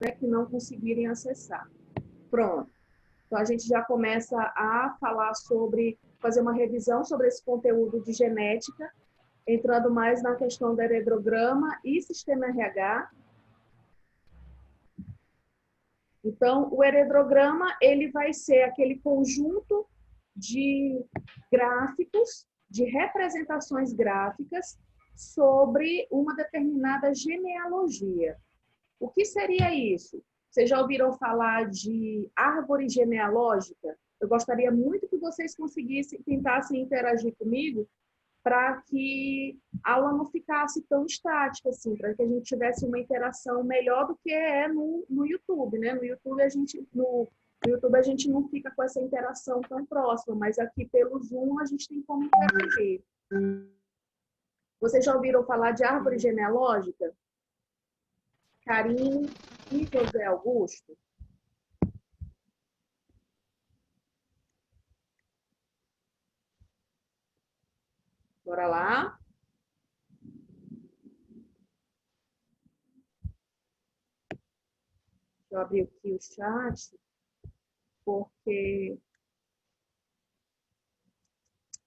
né, que não conseguirem acessar. Pronto. Então, a gente já começa a falar sobre, fazer uma revisão sobre esse conteúdo de genética, entrando mais na questão do heredograma e sistema RH. Então, o heredograma, ele vai ser aquele conjunto de gráficos, de representações gráficas sobre uma determinada genealogia. O que seria isso? Vocês já ouviram falar de árvore genealógica? Eu gostaria muito que vocês conseguissem, tentassem interagir comigo para que a aula não ficasse tão estática, assim, para que a gente tivesse uma interação melhor do que é no YouTube, né? No YouTube a gente não fica com essa interação tão próxima, mas aqui pelo Zoom a gente tem como interagir. Vocês já ouviram falar de árvore genealógica? Karine e José Augusto? Bora lá. Deixa eu abrir aqui o chat, porque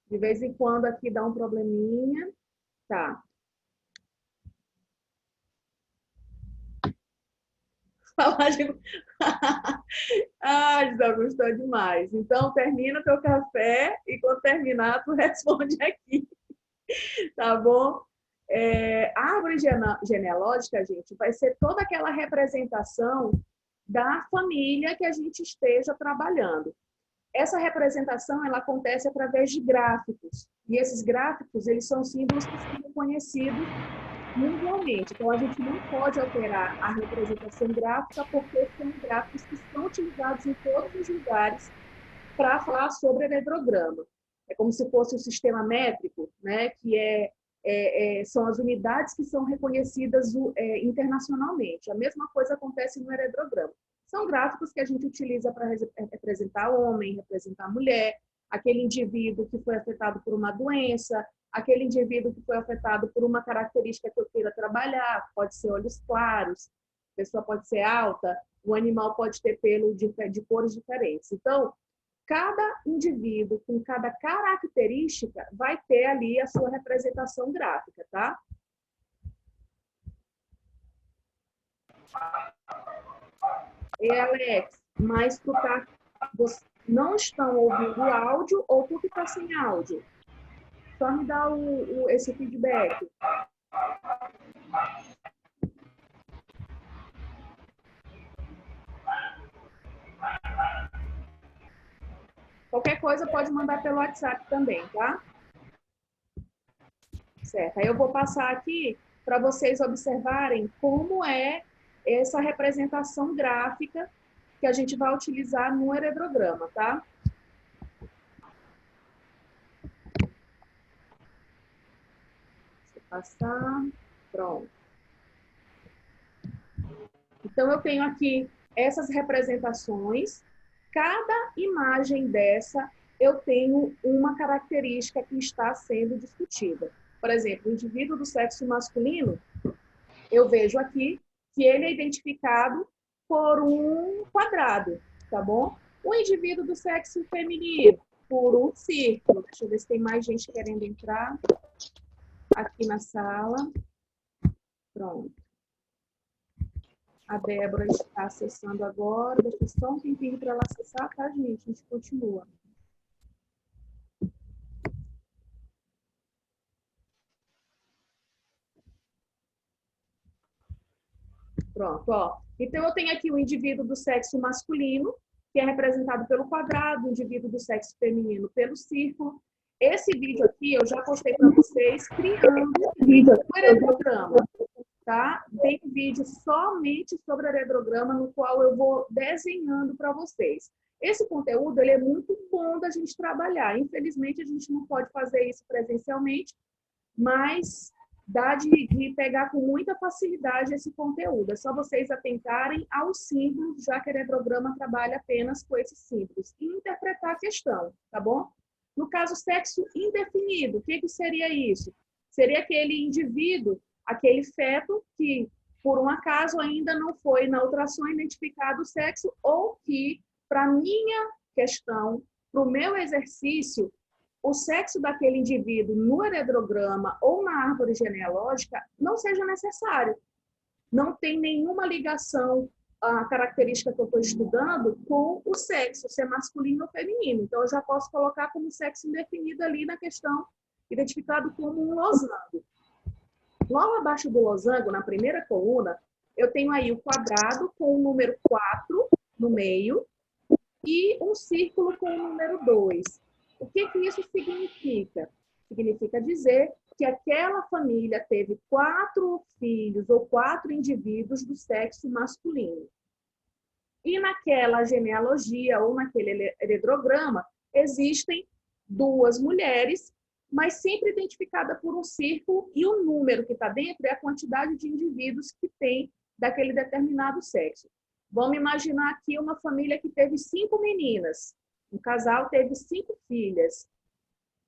de vez em quando aqui dá um probleminha. Tá. Falar de... Ah, José Augusto, é demais. Então, termina teu café e quando terminar, tu responde aqui. Tá bom? A árvore genealógica, gente, vai ser toda aquela representação da família que a gente esteja trabalhando. Essa representação, ela acontece através de gráficos. E esses gráficos, eles são símbolos que são reconhecidos mundialmente. Então, a gente não pode alterar a representação gráfica, porque são gráficos que são utilizados em todos os lugares para falar sobre heredograma. É como se fosse o sistema métrico, né, que são as unidades que são reconhecidas internacionalmente. A mesma coisa acontece no heredograma. São gráficos que a gente utiliza para representar homem, representar mulher, aquele indivíduo que foi afetado por uma doença, aquele indivíduo que foi afetado por uma característica que eu queira trabalhar, pode ser olhos claros, a pessoa pode ser alta, o animal pode ter pelo de cores diferentes. Então, cada indivíduo com cada característica vai ter ali a sua representação gráfica, tá? E Alex, mas tu tá, não estão ouvindo o áudio ou tu que tá sem áudio? Só me dá esse feedback. Qualquer coisa pode mandar pelo WhatsApp também, tá? Certo. Aí eu vou passar aqui para vocês observarem como é essa representação gráfica que a gente vai utilizar no heredograma, tá? Deixa eu passar. Pronto. Então, eu tenho aqui essas representações. Cada imagem dessa, eu tenho uma característica que está sendo discutida. Por exemplo, o indivíduo do sexo masculino, eu vejo aqui que ele é identificado por um quadrado, tá bom? O indivíduo do sexo feminino, por um círculo. Deixa eu ver se tem mais gente querendo entrar aqui na sala. Pronto. A Débora está acessando agora. Deixa só um tempinho para ela acessar, tá, gente? A gente continua. Pronto, ó. Então, eu tenho aqui o indivíduo do sexo masculino, que é representado pelo quadrado, o indivíduo do sexo feminino pelo círculo. Esse vídeo aqui eu já postei para vocês criando o heredograma, tá? Tem um vídeo somente sobre heredograma, no qual eu vou desenhando para vocês. Esse conteúdo ele é muito bom da gente trabalhar. Infelizmente, a gente não pode fazer isso presencialmente, mas dá de pegar com muita facilidade esse conteúdo. É só vocês atentarem aos símbolos, já que o heredograma trabalha apenas com esses símbolos, e interpretar a questão, tá bom? No caso, sexo indefinido, o que seria isso? Seria aquele indivíduo, aquele feto que por um acaso ainda não foi na ultrassom identificado o sexo, ou que, para minha questão, para o meu exercício, o sexo daquele indivíduo no heredograma ou na árvore genealógica não seja necessário. Não tem nenhuma ligação a característica que eu estou estudando com o sexo, ser masculino ou feminino. Então, eu já posso colocar como sexo indefinido ali na questão, identificado como um losango. Logo abaixo do losango, na primeira coluna, eu tenho aí o quadrado com o número 4 no meio e um círculo com o número 2. O que isso significa? Significa dizer que aquela família teve 4 filhos ou 4 indivíduos do sexo masculino. E naquela genealogia ou naquele heredograma existem 2 mulheres, mas sempre identificada por um círculo, e o número que está dentro é a quantidade de indivíduos que tem daquele determinado sexo. Vamos imaginar aqui uma família que teve 5 meninas. Um casal teve 5 filhas.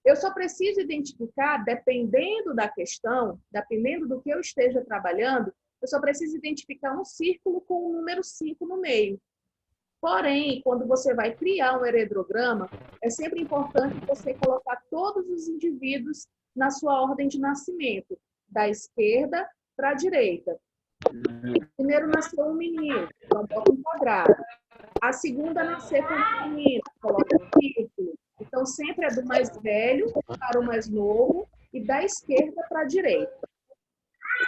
Eu só preciso identificar, dependendo da questão, dependendo do que eu esteja trabalhando, eu só preciso identificar um círculo com o número 5 no meio. Porém, quando você vai criar um heredograma, é sempre importante você colocar todos os indivíduos na sua ordem de nascimento, da esquerda para a direita. Primeiro nasceu um menino, então bota um quadrado. A segunda nasceu com uma menina, coloca um círculo. Então, sempre é do mais velho para o mais novo e da esquerda para a direita.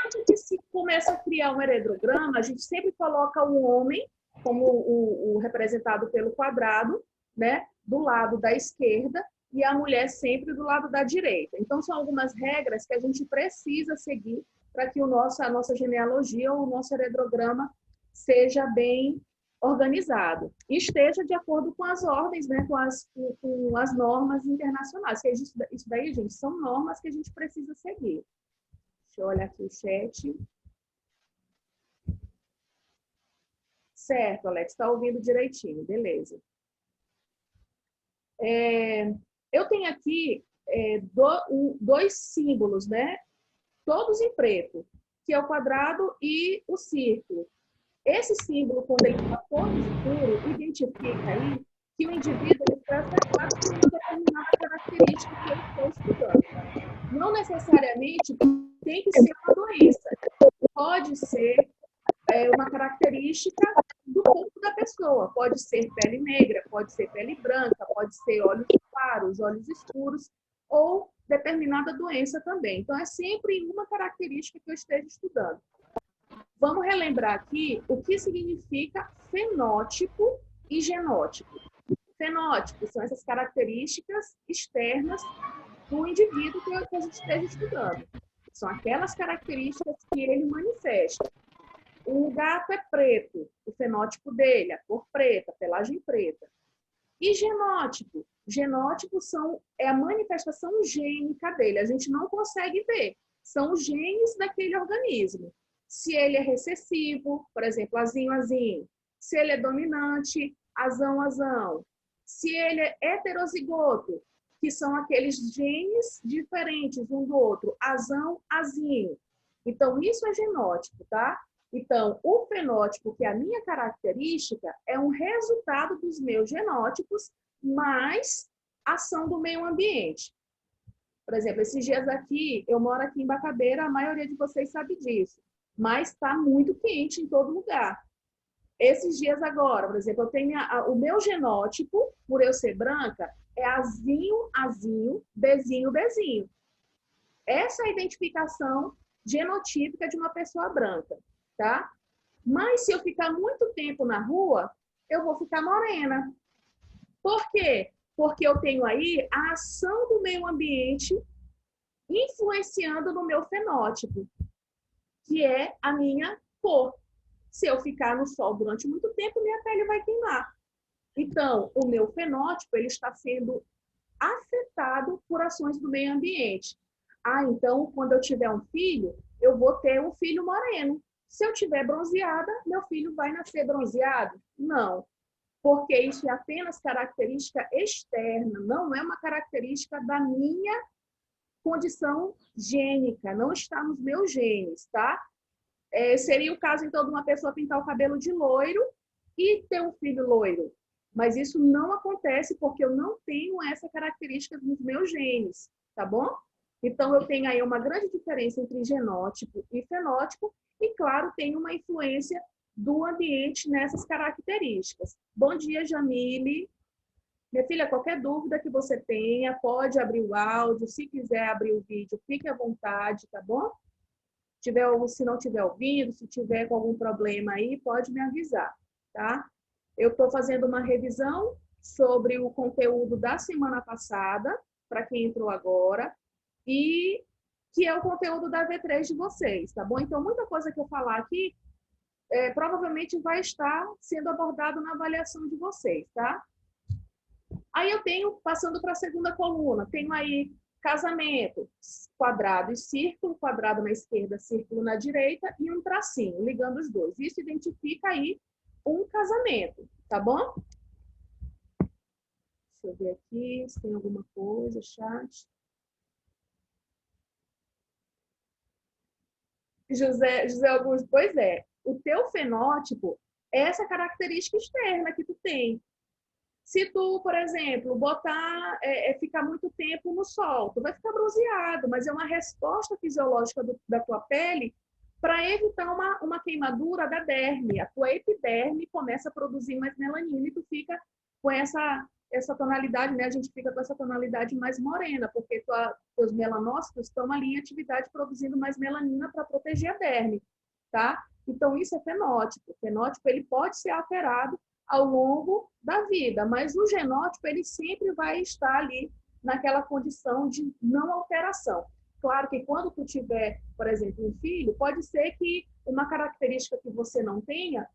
Quando a gente se começa a criar um heredograma, a gente sempre coloca o homem como o representado pelo quadrado, né, do lado da esquerda, e a mulher sempre do lado da direita. Então, são algumas regras que a gente precisa seguir para que a nossa genealogia ou o nosso heredograma seja bem organizado e esteja de acordo com as ordens, né, com as normas internacionais. Que isso daí, gente, são normas que a gente precisa seguir. Deixa eu olhar aqui o chat. Certo, Alex, está ouvindo direitinho, beleza. Eu tenho aqui 2 símbolos, né? Todos em preto, que é o quadrado e o círculo. Esse símbolo, quando ele está todo escuro, identifica aí que o indivíduo está afetado por uma determinada característica que eu estou estudando. Não necessariamente tem que ser uma doença. Pode ser uma característica do corpo da pessoa. Pode ser pele negra, pode ser pele branca, pode ser olhos claros, olhos escuros, ou determinada doença também. Então, é sempre uma característica que eu esteja estudando. Vamos relembrar aqui o que significa fenótipo e genótipo. Fenótipo são essas características externas do indivíduo que a gente esteja estudando. São aquelas características que ele manifesta. O gato é preto, o fenótipo dele, a cor preta, a pelagem preta. E genótipo? Genótipo é a manifestação gênica dele. A gente não consegue ver. São os genes daquele organismo. Se ele é recessivo, por exemplo, azinho, azinho. Se ele é dominante, azão, azão. Se ele é heterozigoto, que são aqueles genes diferentes um do outro, azão, azinho. Então, isso é genótipo, tá? Então, o fenótipo, que é a minha característica, é um resultado dos meus genótipos, mais ação do meio ambiente. Por exemplo, esses dias aqui, eu moro aqui em Bacabeira, a maioria de vocês sabe disso, mas está muito quente em todo lugar. Esses dias agora, por exemplo, eu tenho o meu genótipo, por eu ser branca, é azinho, azinho, bezinho, bezinho. Essa é a identificação genotípica de uma pessoa branca, tá? Mas se eu ficar muito tempo na rua, eu vou ficar morena. Por quê? Porque eu tenho aí a ação do meio ambiente influenciando no meu fenótipo, que é a minha cor. Se eu ficar no sol durante muito tempo, minha pele vai queimar. Então, o meu fenótipo ele está sendo afetado por ações do meio ambiente. Então, quando eu tiver um filho, eu vou ter um filho moreno. Se eu tiver bronzeada, meu filho vai nascer bronzeado? Não, porque isso é apenas característica externa, não é uma característica da minha condição gênica, não está nos meus genes, tá? Seria o caso, então, de uma pessoa pintar o cabelo de loiro e ter um filho loiro. Mas isso não acontece porque eu não tenho essa característica nos meus genes, tá bom? Então, eu tenho aí uma grande diferença entre genótipo e fenótipo e, claro, tem uma influência do ambiente nessas características. Bom dia, Jamile. Minha filha, qualquer dúvida que você tenha, pode abrir o áudio. Se quiser abrir o vídeo, fique à vontade, tá bom? Se não tiver ouvindo, se tiver com algum problema aí, pode me avisar, tá? Eu estou fazendo uma revisão sobre o conteúdo da semana passada, para quem entrou agora, e que é o conteúdo da V3 de vocês, tá bom? Então, muita coisa que eu falar aqui, provavelmente vai estar sendo abordado na avaliação de vocês, tá? Aí eu tenho, passando para a segunda coluna, tenho aí casamento, quadrado e círculo, quadrado na esquerda, círculo na direita, e um tracinho, ligando os dois. Isso identifica aí um casamento, tá bom? Deixa eu ver aqui se tem alguma coisa, chat. José Augusto, pois é, o teu fenótipo é essa característica externa que tu tem. Se tu, por exemplo, ficar muito tempo no sol, tu vai ficar bronzeado, mas é uma resposta fisiológica da tua pele para evitar uma queimadura da derme. A tua epiderme começa a produzir mais melanina e tu fica com essa tonalidade, né? A gente fica com essa tonalidade mais morena, porque teus melanócitos estão ali em atividade produzindo mais melanina para proteger a derme, tá? Então, isso é fenótipo. O fenótipo, ele pode ser alterado ao longo da vida, mas o genótipo ele sempre vai estar ali naquela condição de não alteração. Claro que quando tu tiver, por exemplo, um filho, pode ser que uma característica que você não tenha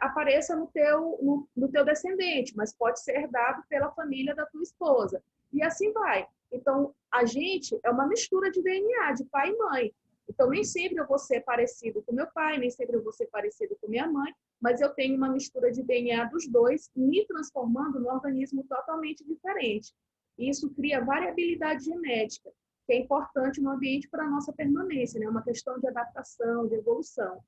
apareça no teu descendente, mas pode ser herdado pela família da tua esposa. E assim vai. Então, a gente é uma mistura de DNA, de pai e mãe. Então, nem sempre eu vou ser parecido com meu pai, nem sempre eu vou ser parecido com minha mãe, mas eu tenho uma mistura de DNA dos dois, me transformando num organismo totalmente diferente. Isso cria variabilidade genética, que é importante no ambiente para a nossa permanência, né? É uma questão de adaptação, de evolução.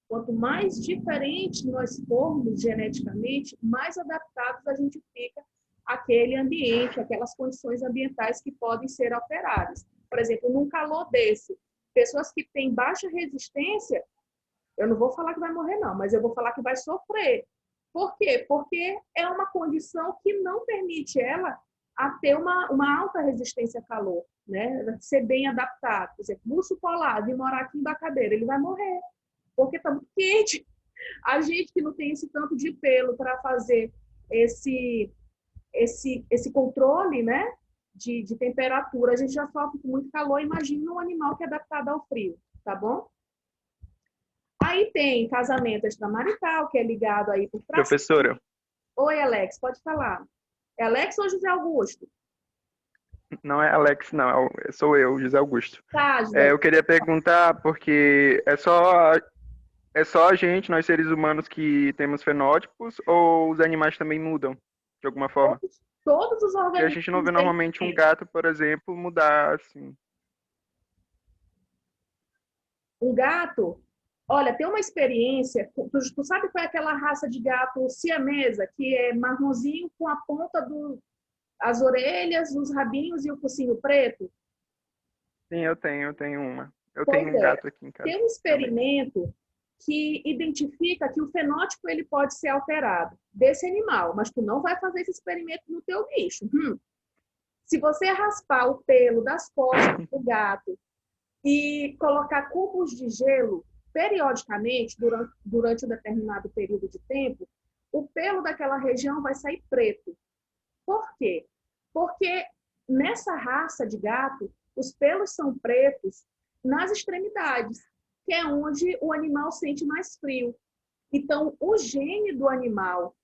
Quanto mais diferente nós formos geneticamente, mais adaptados a gente fica àquele ambiente, aquelas condições ambientais que podem ser alteradas. Por exemplo, num calor desse, pessoas que têm baixa resistência, eu não vou falar que vai morrer, não, mas eu vou falar que vai sofrer. Por quê? Porque é uma condição que não permite ela a ter uma alta resistência a calor, né? Ser bem adaptado. Por exemplo, urso polar, vir morar aqui em Bacabeira, ele vai morrer, porque está muito quente. A gente que não tem esse tanto de pelo para fazer esse controle, né? De temperatura, a gente já sofre com muito calor. Imagina um animal que é adaptado ao frio, tá bom? Aí tem casamento extramarital, que é ligado aí por trás. Professora. Oi, Alex, pode falar. É Alex ou José Augusto? Não é Alex, não. Sou eu, José Augusto. Tá, José. Eu queria perguntar, porque é só a gente, nós seres humanos, que temos fenótipos, ou os animais também mudam, de alguma forma? Todos os Porque a gente não vê organismos normalmente um gato, por exemplo, mudar assim. Um gato, olha, tem uma experiência, tu sabe qual é aquela raça de gato siamesa, que é marronzinho com a ponta as orelhas, os rabinhos e o focinho preto? Sim, eu tenho uma. Eu Pois tenho um é, gato aqui em casa tem um também. experimento que identifica que o fenótipo ele pode ser alterado desse animal, mas tu não vai fazer esse experimento no teu bicho. Se você raspar o pelo das costas do gato e colocar cubos de gelo periodicamente durante um determinado período de tempo, o pelo daquela região vai sair preto. Por quê? Porque nessa raça de gato, os pelos são pretos nas extremidades, que é onde o animal sente mais frio. Então, o gene do animal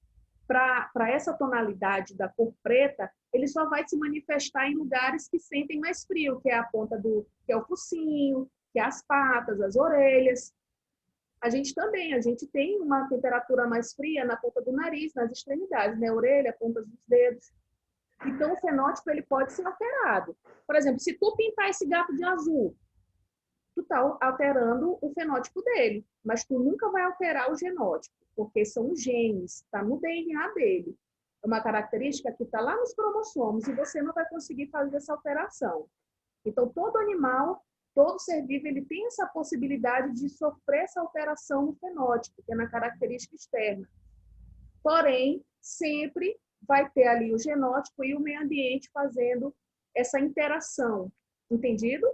para essa tonalidade da cor preta, ele só vai se manifestar em lugares que sentem mais frio, que é a ponta que é o focinho, que é as patas, as orelhas. A gente tem uma temperatura mais fria na ponta do nariz, nas extremidades, né? Orelha, pontas dos dedos. Então, o fenótipo ele pode ser alterado. Por exemplo, se tu pintar esse gato de azul, tu tá alterando o fenótipo dele, mas tu nunca vai alterar o genótipo, porque são os genes, está no DNA dele. É uma característica que está lá nos cromossomos e você não vai conseguir fazer essa alteração. Então, todo animal, todo ser vivo, ele tem essa possibilidade de sofrer essa alteração no fenótipo, que é na característica externa. Porém, sempre vai ter ali o genótipo e o meio ambiente fazendo essa interação. Entendido?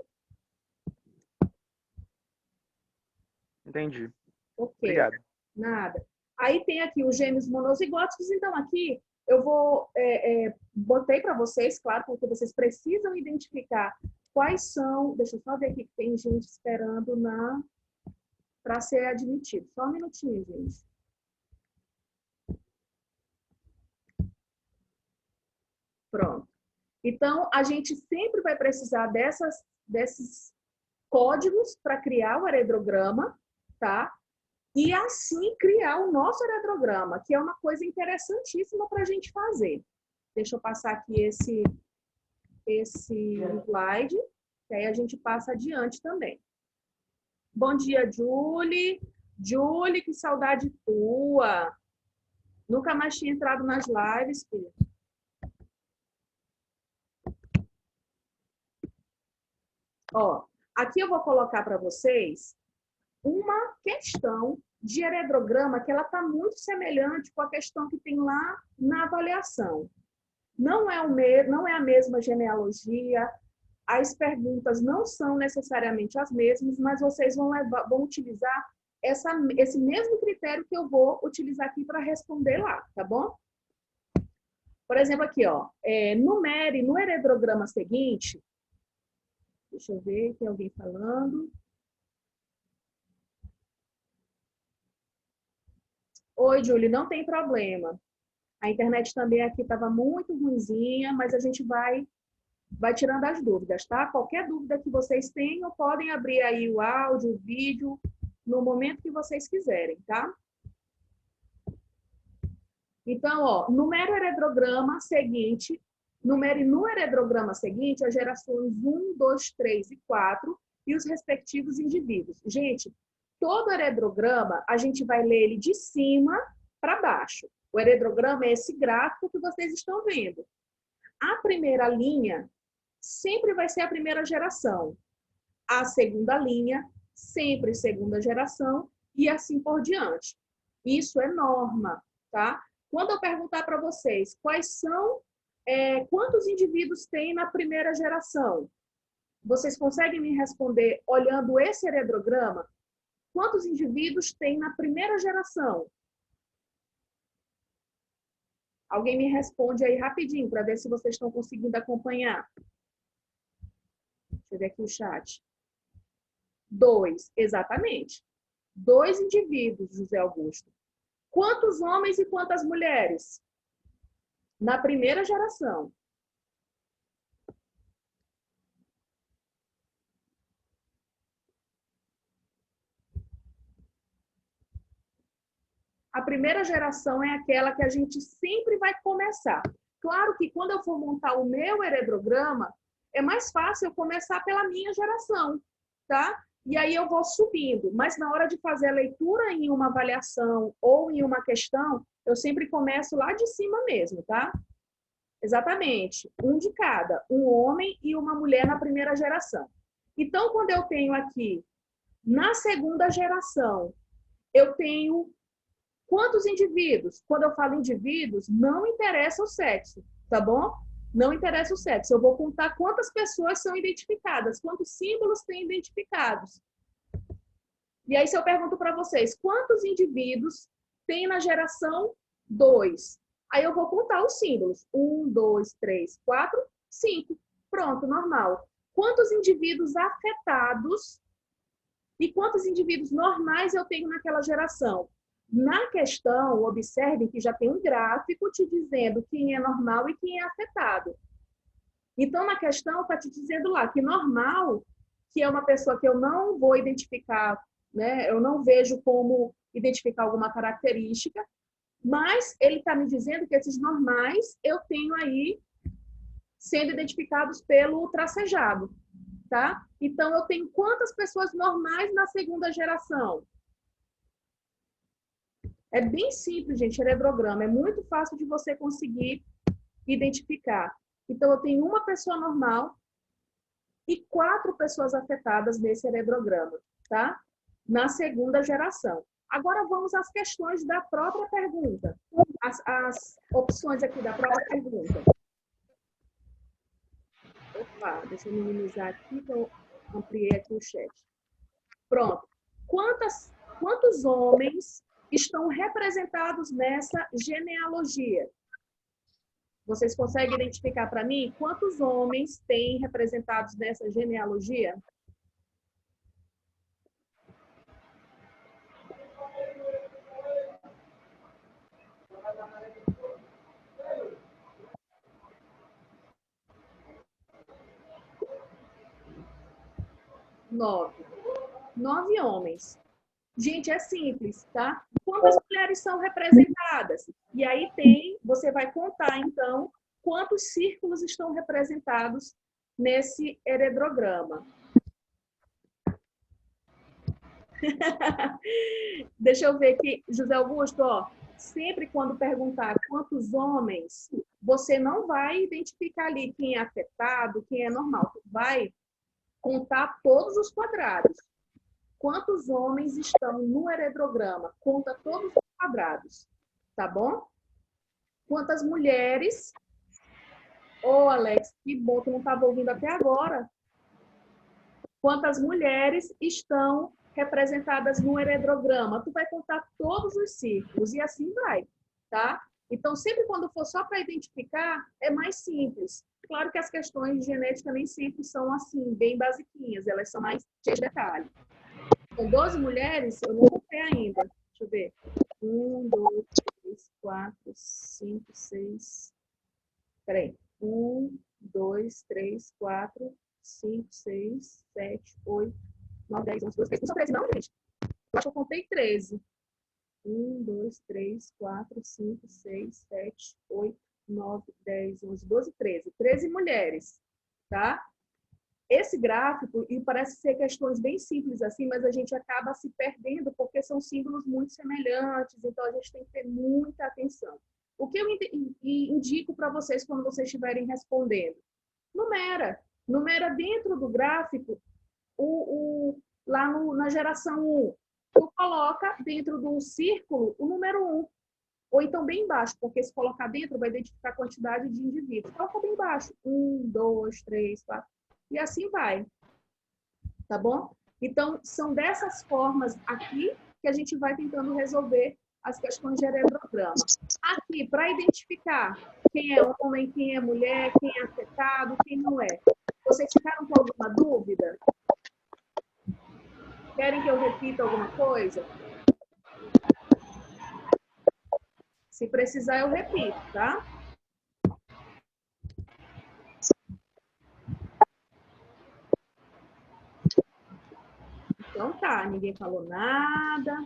Entendi. Ok. Obrigado. Nada. Aí tem aqui os gêmeos monozigóticos. Então, aqui eu botei para vocês, claro, porque vocês precisam identificar quais são. Deixa eu só ver aqui que tem gente esperando para ser admitido. Só um minutinho, gente. Pronto. Então, a gente sempre vai precisar desses códigos para criar o heredograma, tá? E assim criar o nosso heredograma, que é uma coisa interessantíssima para a gente fazer. Deixa eu passar aqui esse slide, que aí a gente passa adiante também. Bom dia, Julie. Julie, que saudade tua. Nunca mais tinha entrado nas lives, filha. Ó, aqui eu vou colocar para vocês uma questão de heredograma que ela está muito semelhante com a questão que tem lá na avaliação. Não é a mesma genealogia, as perguntas não são necessariamente as mesmas, mas vocês vão utilizar esse mesmo critério que eu vou utilizar aqui para responder lá, tá bom? Por exemplo, aqui, ó, no heredograma seguinte, deixa eu ver, tem alguém falando. Oi, Julie, não tem problema. A internet também aqui estava muito ruinzinha, mas a gente vai tirando as dúvidas, tá? Qualquer dúvida que vocês tenham, podem abrir aí o áudio, o vídeo, no momento que vocês quiserem, tá? Então, ó, numere no heredograma seguinte as gerações 1, 2, 3 e 4 e os respectivos indivíduos. Gente, todo heredograma, a gente vai ler ele de cima para baixo. O heredograma é esse gráfico que vocês estão vendo. A primeira linha sempre vai ser a primeira geração. A segunda linha, sempre segunda geração, e assim por diante. Isso é norma, tá? Quando eu perguntar para vocês quantos indivíduos tem na primeira geração, vocês conseguem me responder olhando esse heredograma? Quantos indivíduos tem na primeira geração? Alguém me responde aí rapidinho, para ver se vocês estão conseguindo acompanhar. Deixa eu ver aqui o chat. 2, exatamente. 2 indivíduos, José Augusto. Quantos homens e quantas mulheres? Na primeira geração. A primeira geração é aquela que a gente sempre vai começar. Claro que quando eu for montar o meu heredograma, é mais fácil eu começar pela minha geração, tá? E aí eu vou subindo. Mas na hora de fazer a leitura em uma avaliação ou em uma questão, eu sempre começo lá de cima mesmo, tá? Exatamente. Um de cada. Um homem e uma mulher na primeira geração. Então, quando eu tenho aqui, na segunda geração, eu tenho quantos indivíduos? Quando eu falo indivíduos, não interessa o sexo, tá bom? Não interessa o sexo. Eu vou contar quantas pessoas são identificadas, quantos símbolos tem identificados. E aí, se eu pergunto para vocês, quantos indivíduos tem na geração 2? Aí eu vou contar os símbolos. 1, 2, 3, 4, 5. Pronto, normal. Quantos indivíduos afetados e quantos indivíduos normais eu tenho naquela geração? Na questão, observem que já tem um gráfico te dizendo quem é normal e quem é afetado. Então, na questão, está te dizendo lá que normal, que é uma pessoa que eu não vou identificar, né? Eu não vejo como identificar alguma característica, mas ele está me dizendo que esses normais eu tenho aí sendo identificados pelo tracejado, tá? Então, eu tenho quantas pessoas normais na segunda geração? É bem simples, gente, heredograma. É muito fácil de você conseguir identificar. Então, eu tenho uma pessoa normal e 4 pessoas afetadas nesse heredograma, tá? Na segunda geração. Agora, vamos às questões da própria pergunta. As opções aqui da própria pergunta. Opa, deixa eu minimizar aqui, que eu ampliei aqui o chat. Pronto. Quantos homens estão representados nessa genealogia? Vocês conseguem identificar para mim quantos homens têm representados nessa genealogia? Nove homens. Gente, é simples, tá? Quantas mulheres são representadas? E aí você vai contar, então, quantos círculos estão representados nesse heredograma. Deixa eu ver aqui, José Augusto, ó, sempre quando perguntar quantos homens, você não vai identificar ali quem é afetado, quem é normal. Vai contar todos os quadrados. Quantos homens estão no heredograma? Conta todos os quadrados, tá bom? Quantas mulheres? Ô, Alex, que bom, tu não estava ouvindo até agora. Quantas mulheres estão representadas no heredograma? Tu vai contar todos os círculos e assim vai, tá? Então, sempre quando for só para identificar, é mais simples. Claro que as questões de genética nem sempre são assim, bem basiquinhas, elas são mais cheias de detalhe. Com 12 mulheres, eu não contei ainda. Deixa eu ver. 1, 2, 3, 4, 5, 6. Peraí. 1, 2, 3, 4, 5, 6, 7, 8, 9, 10, 11, 12, 13. Não são 13, não, gente? Eu acho que eu contei 13. 1, 2, 3, 4, 5, 6, 7, 8, 9, 10, 11, 12, 13. 13 mulheres, tá? Esse gráfico, e parece ser questões bem simples assim, mas a gente acaba se perdendo porque são símbolos muito semelhantes, então a gente tem que ter muita atenção. O que eu indico para vocês quando vocês estiverem respondendo? Numera. Numera dentro do gráfico, lá na geração 1. Tu coloca dentro do círculo o número 1. Ou então bem embaixo, porque se colocar dentro vai identificar a quantidade de indivíduos. Coloca bem embaixo. 1, 2, 3, 4. E assim vai. Tá bom? Então, são dessas formas aqui que a gente vai tentando resolver as questões de heredograma. Aqui, para identificar quem é homem, quem é mulher, quem é afetado, quem não é. Vocês ficaram com alguma dúvida? Querem que eu repita alguma coisa? Se precisar, eu repito, tá? Então tá, ninguém falou nada.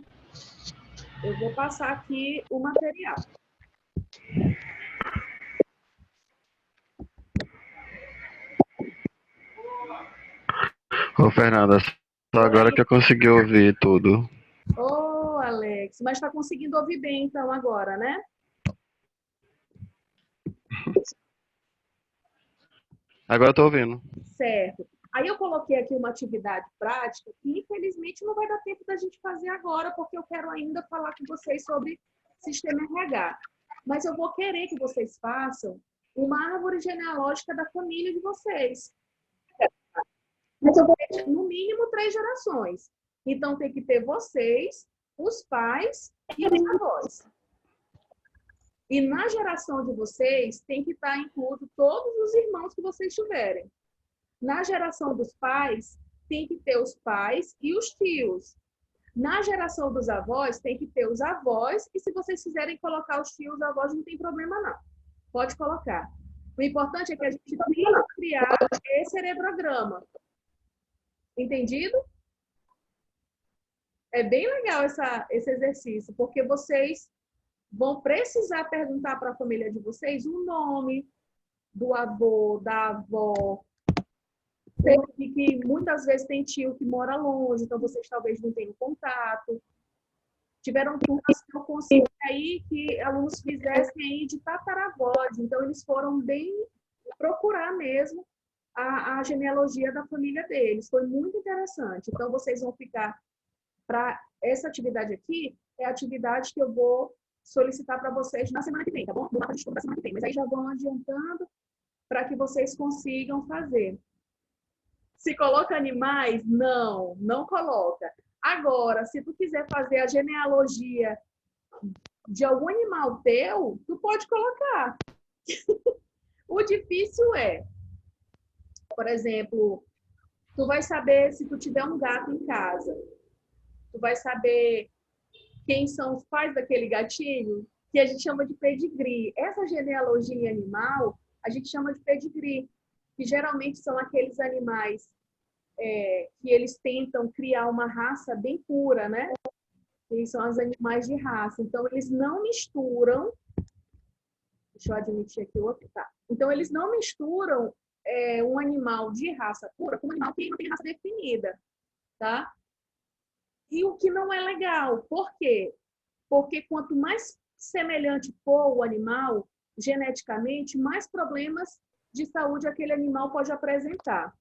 Eu vou passar aqui o material. Ô, Fernanda, só agora que eu consegui ouvir tudo. Ô, Alex, mas tá conseguindo ouvir bem então agora, né? Agora eu tô ouvindo. Certo. Aí eu coloquei aqui uma atividade prática que, infelizmente, não vai dar tempo da gente fazer agora, porque eu quero ainda falar com vocês sobre sistema RH. Mas eu vou querer que vocês façam uma árvore genealógica da família de vocês. Mas eu vou ter, no mínimo, 3 gerações. Então, tem que ter vocês, os pais e os avós. E na geração de vocês, tem que estar incluído todos os irmãos que vocês tiverem. Na geração dos pais, tem que ter os pais e os tios. Na geração dos avós, tem que ter os avós. E se vocês quiserem colocar os tios e os avós, não tem problema, não. Pode colocar. O importante é que a gente tenha que criar esse heredograma. Entendido? É bem legal esse exercício, porque vocês vão precisar perguntar para a família de vocês o nome do avô, da avó, que muitas vezes tem tio que mora longe, então vocês talvez não tenham contato. Tiveram turmas que eu consegui aí que alunos fizessem aí de tataravós, então eles foram bem procurar mesmo a genealogia da família deles. Foi muito interessante. Então vocês vão ficar para essa atividade aqui, é a atividade que eu vou solicitar para vocês na semana que vem, tá bom? No mapa de estudo da semana que vem. Mas aí já vão adiantando para que vocês consigam fazer. Se coloca animais? Não, não coloca. Agora, se tu quiser fazer a genealogia de algum animal teu, tu pode colocar. O difícil é, por exemplo, tu vai saber se tu tiver um gato em casa. Tu vai saber quem são os pais daquele gatinho, que a gente chama de pedigree. Essa genealogia animal, a gente chama de pedigree, que geralmente são aqueles animais que eles tentam criar uma raça bem pura, né? Que são os animais de raça. Então, eles não misturam... Deixa eu admitir aqui o outro, tá? Então, eles não misturam um animal de raça pura com um animal que não tem raça definida, tá? E o que não é legal. Por quê? Porque quanto mais semelhante for o animal, geneticamente, mais problemas de saúde aquele animal pode apresentar.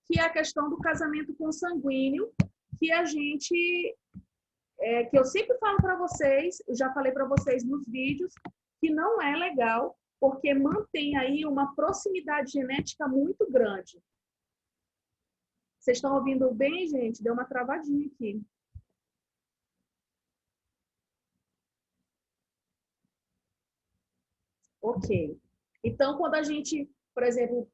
Que é a questão do casamento consanguíneo, que a gente... que eu sempre falo para vocês, eu já falei para vocês nos vídeos, que não é legal, porque mantém aí uma proximidade genética muito grande. Vocês estão ouvindo bem, gente? Deu uma travadinha aqui. Ok. Então, quando a gente, por exemplo,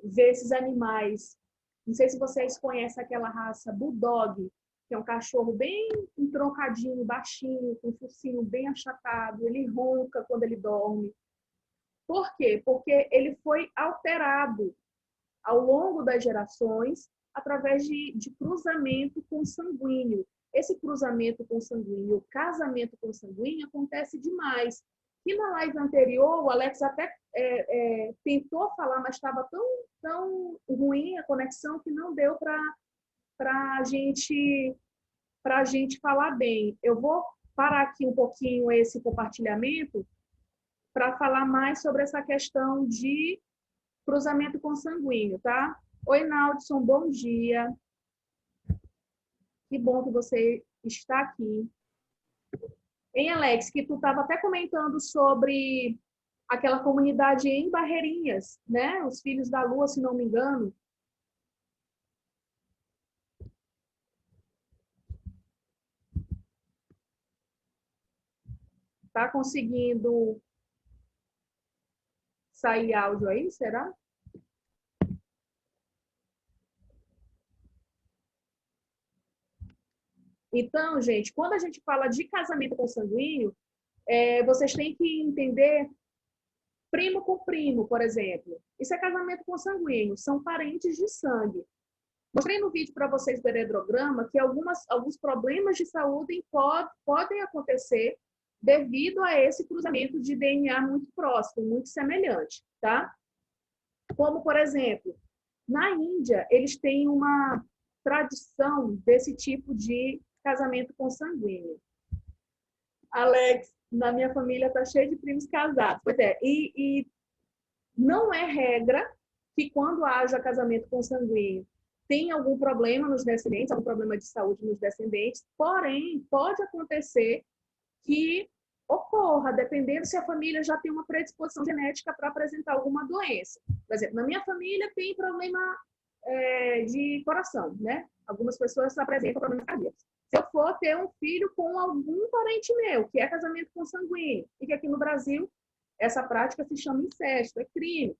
vê esses animais, não sei se vocês conhecem aquela raça Bulldog, que é um cachorro bem entroncadinho, baixinho, com o focinho bem achatado, ele ronca quando ele dorme. Por quê? Porque ele foi alterado ao longo das gerações através de cruzamento consanguíneo. Esse cruzamento consanguíneo, o casamento consanguíneo, acontece demais. E na live anterior, o Alex até tentou falar, mas estava tão ruim a conexão que não deu para a gente falar bem. Eu vou parar aqui um pouquinho esse compartilhamento para falar mais sobre essa questão de cruzamento consanguíneo, tá? Oi, Naldson, bom dia. Que bom que você está aqui. Hein, Alex, que tu estava até comentando sobre aquela comunidade em Barreirinhas, né? Os Filhos da Lua, se não me engano. Tá conseguindo sair áudio aí, será? Então, gente, quando a gente fala de casamento consanguíneo, vocês têm que entender primo com primo, por exemplo. Isso é casamento consanguíneo, são parentes de sangue. Mostrei no vídeo para vocês do heredograma que alguns problemas de saúde podem acontecer devido a esse cruzamento de DNA muito próximo, muito semelhante, tá? Como, por exemplo, na Índia, eles têm uma tradição desse tipo de casamento consanguíneo. Alex, na minha família está cheio de primos casados. Pois é, e não é regra que quando haja casamento consanguíneo tem algum problema nos descendentes, algum problema de saúde nos descendentes, porém, pode acontecer que ocorra, dependendo se a família já tem uma predisposição genética para apresentar alguma doença. Por exemplo, na minha família tem problema de coração, né? Algumas pessoas apresentam problemas cardíacos. Se eu for ter um filho com algum parente meu, que é casamento consanguíneo, e que aqui no Brasil essa prática se chama incesto, é crime.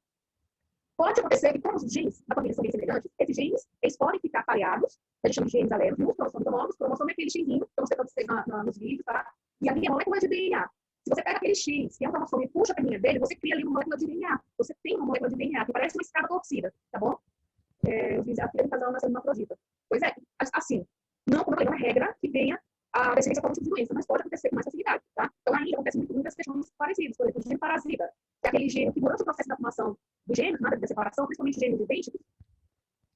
Pode acontecer que, como os genes da família são bem semelhantes, esses genes eles podem ficar pareados, a gente chama de genes alérgicos, cromossomo é aquele xzinho, que eu mostrei para vocês nos vídeos, tá? E a minha molécula de DNA. Se você pega aquele X, que é um cromossomo, e puxa a perninha dele, você cria ali uma molécula de DNA. Você tem uma molécula de DNA que parece uma escada torcida, tá bom? Eu fiz a filha do casal nascendo uma progita. Pois é, assim, não como uma regra que venha a descendência por um tipo de doença, mas pode acontecer com mais facilidade, tá? Então, ainda acontece muitas questões parecidas. Por exemplo, o gene parasita, que é aquele gene que, durante o processo da formação dos gêmeos, nada de separação, principalmente gêmeos idênticos,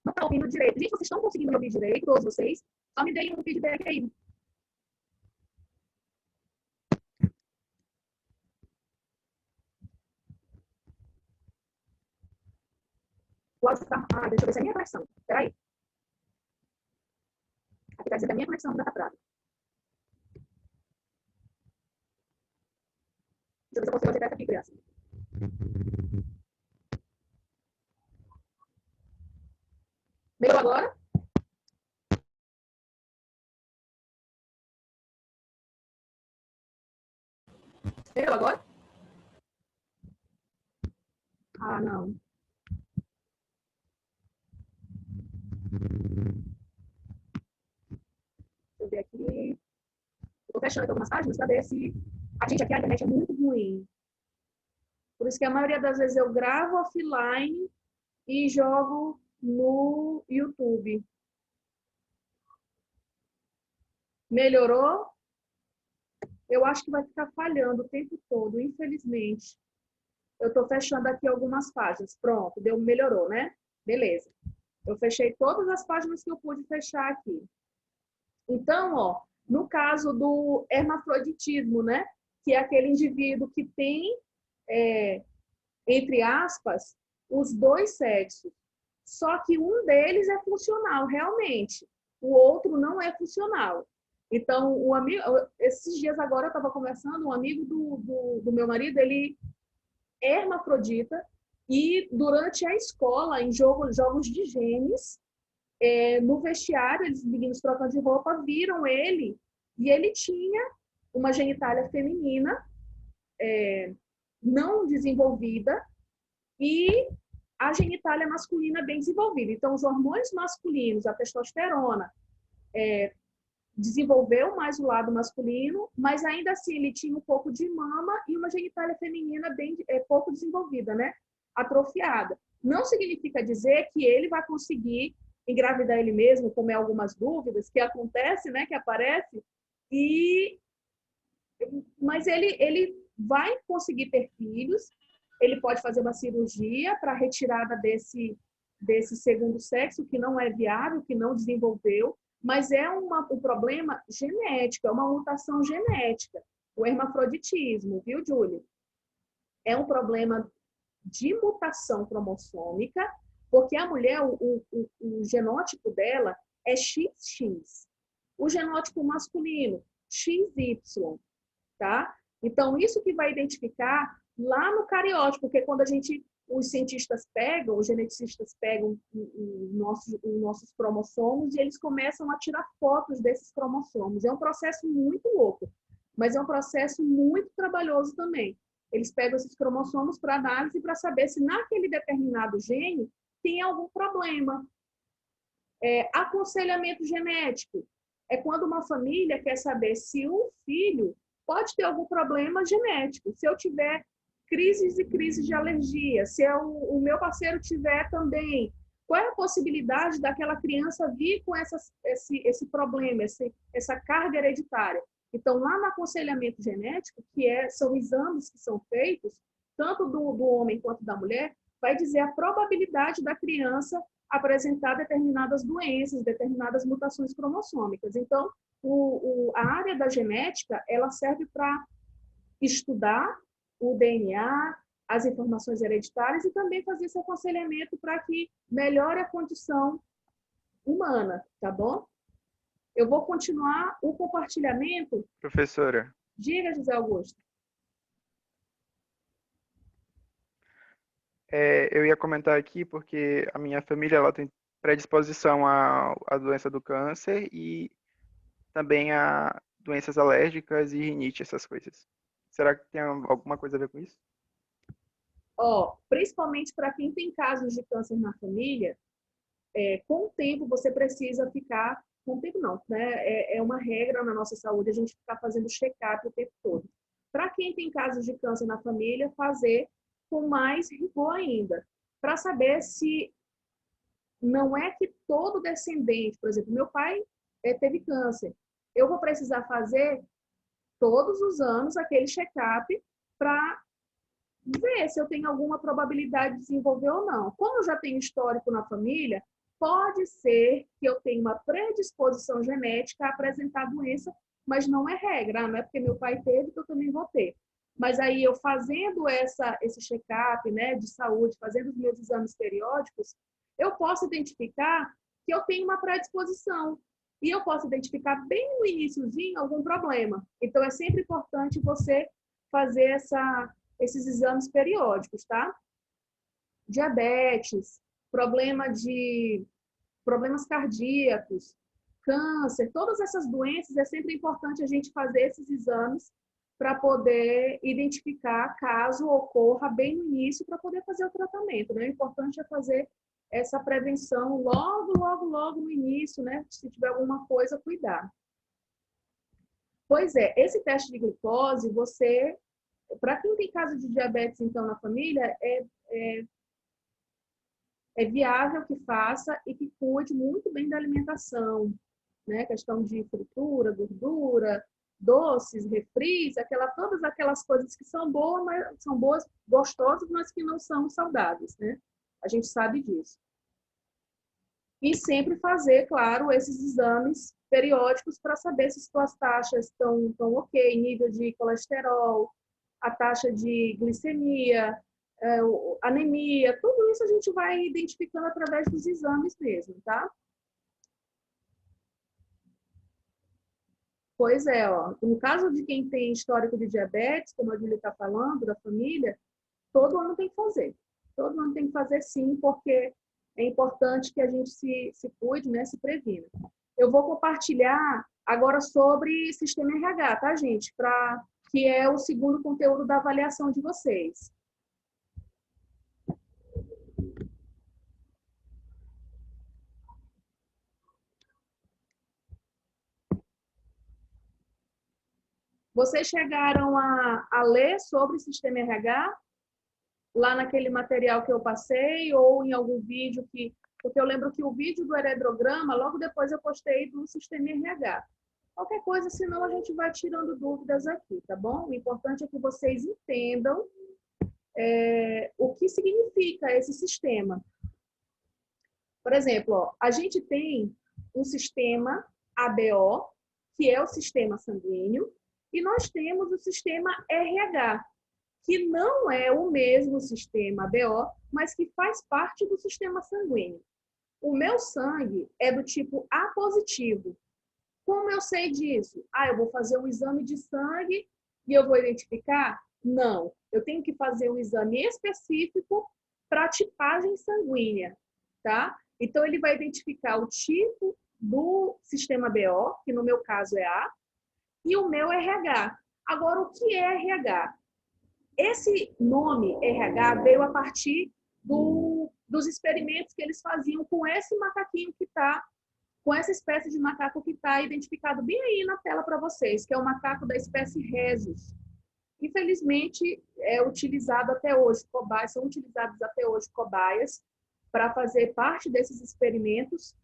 não está ouvindo direito. Gente, vocês estão conseguindo me ouvir direito, todos vocês? Só me deem um feedback aí. Ah, deixa eu ver se é a minha conexão. Espera aí. Aqui está dizendo que a minha conexão está travada. Deixa eu ver se eu consigo ajeitar aqui, criança. Melhorou agora? Melhorou agora? Ah, não. Deixa eu ver aqui. Estou fechando aqui algumas páginas para ver se a gente aqui, a internet é muito ruim. Por isso que a maioria das vezes eu gravo offline e jogo no YouTube. Melhorou? Eu acho que vai ficar falhando o tempo todo, infelizmente. Eu estou fechando aqui algumas páginas. Pronto, melhorou, né? Beleza. Eu fechei todas as páginas que eu pude fechar aqui. Então, ó, no caso do hermafroditismo, né? Que é aquele indivíduo que tem, entre aspas, os dois sexos. Só que um deles é funcional, realmente. O outro não é funcional. Então, o amigo, esses dias agora eu estava conversando, um amigo do meu marido, ele é hermafrodita, e durante a escola, em jogos de genes, no vestiário, eles meninos trocando de roupa, viram ele, e ele tinha uma genitália feminina não desenvolvida e a genitália masculina bem desenvolvida. Então, os hormônios masculinos, a testosterona, desenvolveu mais o lado masculino, mas ainda assim ele tinha um pouco de mama e uma genitália feminina bem pouco desenvolvida, né? Atrofiada. Não significa dizer que ele vai conseguir engravidar ele mesmo, como é algumas dúvidas que acontece, né? Que aparece, mas ele vai conseguir ter filhos, ele pode fazer uma cirurgia para retirada desse segundo sexo, que não é viável, que não desenvolveu, mas é um problema genético, é uma mutação genética, o hermafroditismo, viu, Júlia? É um problema de mutação cromossômica, porque a mulher, o genótipo dela é XX. O genótipo masculino, XY, tá? Então, isso que vai identificar lá no cariótipo, porque quando os cientistas pegam, os geneticistas pegam os nossos cromossomos e eles começam a tirar fotos desses cromossomos. É um processo muito louco, mas é um processo muito trabalhoso também. Eles pegam esses cromossomos para análise para saber se naquele determinado gene tem algum problema. Aconselhamento genético é quando uma família quer saber se um filho pode ter algum problema genético. Se eu tiver crises e crises de alergia, se o meu parceiro tiver também, qual é a possibilidade daquela criança vir com esse problema, essa carga hereditária? Então, lá no aconselhamento genético, são exames que são feitos, tanto do homem quanto da mulher, vai dizer a probabilidade da criança apresentar determinadas doenças, determinadas mutações cromossômicas. Então, a área da genética, ela serve para estudar o DNA, as informações hereditárias e também fazer esse aconselhamento para que melhore a condição humana, tá bom? Eu vou continuar o compartilhamento. Professora. Diga, José Augusto. Eu ia comentar aqui porque a minha família ela tem predisposição à doença do câncer e também a doenças alérgicas e rinite, essas coisas. Será que tem alguma coisa a ver com isso? Principalmente para quem tem casos de câncer na família, com o tempo você precisa ficar, com o tempo não, né? É uma regra na nossa saúde a gente ficar fazendo check-up o tempo todo. Para quem tem casos de câncer na família, fazer com mais rigor ainda, para saber se não é que todo descendente, por exemplo, meu pai teve câncer, eu vou precisar fazer todos os anos aquele check-up para ver se eu tenho alguma probabilidade de desenvolver ou não. Como eu já tenho histórico na família, pode ser que eu tenha uma predisposição genética a apresentar doença, mas não é regra, não é porque meu pai teve que eu também vou ter. Mas aí eu fazendo esse check-up, né, de saúde, fazendo os meus exames periódicos, eu posso identificar que eu tenho uma predisposição. E eu posso identificar bem no iniciozinho algum problema. Então, é sempre importante você fazer esses exames periódicos, tá? Diabetes, problemas cardíacos, câncer, todas essas doenças, é sempre importante a gente fazer esses exames para poder identificar caso ocorra bem no início para poder fazer o tratamento, né? O importante é fazer essa prevenção logo no início, né? Se tiver alguma coisa, cuidar. Pois é, esse teste de glicose, para quem tem caso de diabetes, então, na família, é viável que faça e que cuide muito bem da alimentação, né? Questão de fritura, gordura, doces, refris, todas aquelas coisas que são boas, gostosas, mas que não são saudáveis, né? A gente sabe disso. E sempre fazer, claro, esses exames periódicos para saber se suas taxas estão ok, nível de colesterol, a taxa de glicemia, anemia, tudo isso a gente vai identificando através dos exames mesmo, tá? Pois é, ó. No caso de quem tem histórico de diabetes, como a Júlia está falando, da família, todo ano tem que fazer. Todo ano tem que fazer sim, porque é importante que a gente se cuide, né, se previna. Eu vou compartilhar agora sobre sistema RH, tá, gente? Que é o segundo conteúdo da avaliação de vocês. Vocês chegaram a ler sobre sistema RH? Lá naquele material que eu passei ou em algum vídeo porque eu lembro que o vídeo do heredograma, logo depois eu postei do sistema RH. Qualquer coisa, senão a gente vai tirando dúvidas aqui, tá bom? O importante é que vocês entendam o que significa esse sistema. Por exemplo, ó, a gente tem um sistema ABO, que é o sistema sanguíneo, e nós temos o sistema RH, que não é o mesmo sistema ABO, mas que faz parte do sistema sanguíneo. O meu sangue é do tipo A positivo. Como eu sei disso? Eu vou fazer um exame de sangue e eu vou identificar? Não. Eu tenho que fazer um exame específico para a tipagem sanguínea, tá? Então, ele vai identificar o tipo do sistema BO, que no meu caso é A, e o meu RH. Agora, o que é RH? Esse nome RH veio a partir dos experimentos que eles faziam com esse macaquinho que está, com essa espécie de macaco que está identificado bem aí na tela para vocês, que é o macaco da espécie Rhesus. Infelizmente, é utilizado até hoje, são utilizados até hoje cobaias para fazer parte desses experimentos.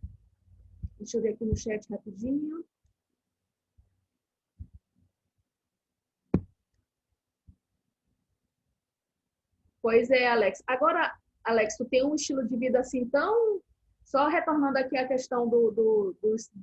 Deixa eu ver aqui no chat rapidinho. Pois é, Alex. Agora, Alex, tu tem um estilo de vida assim tão... Só retornando aqui a questão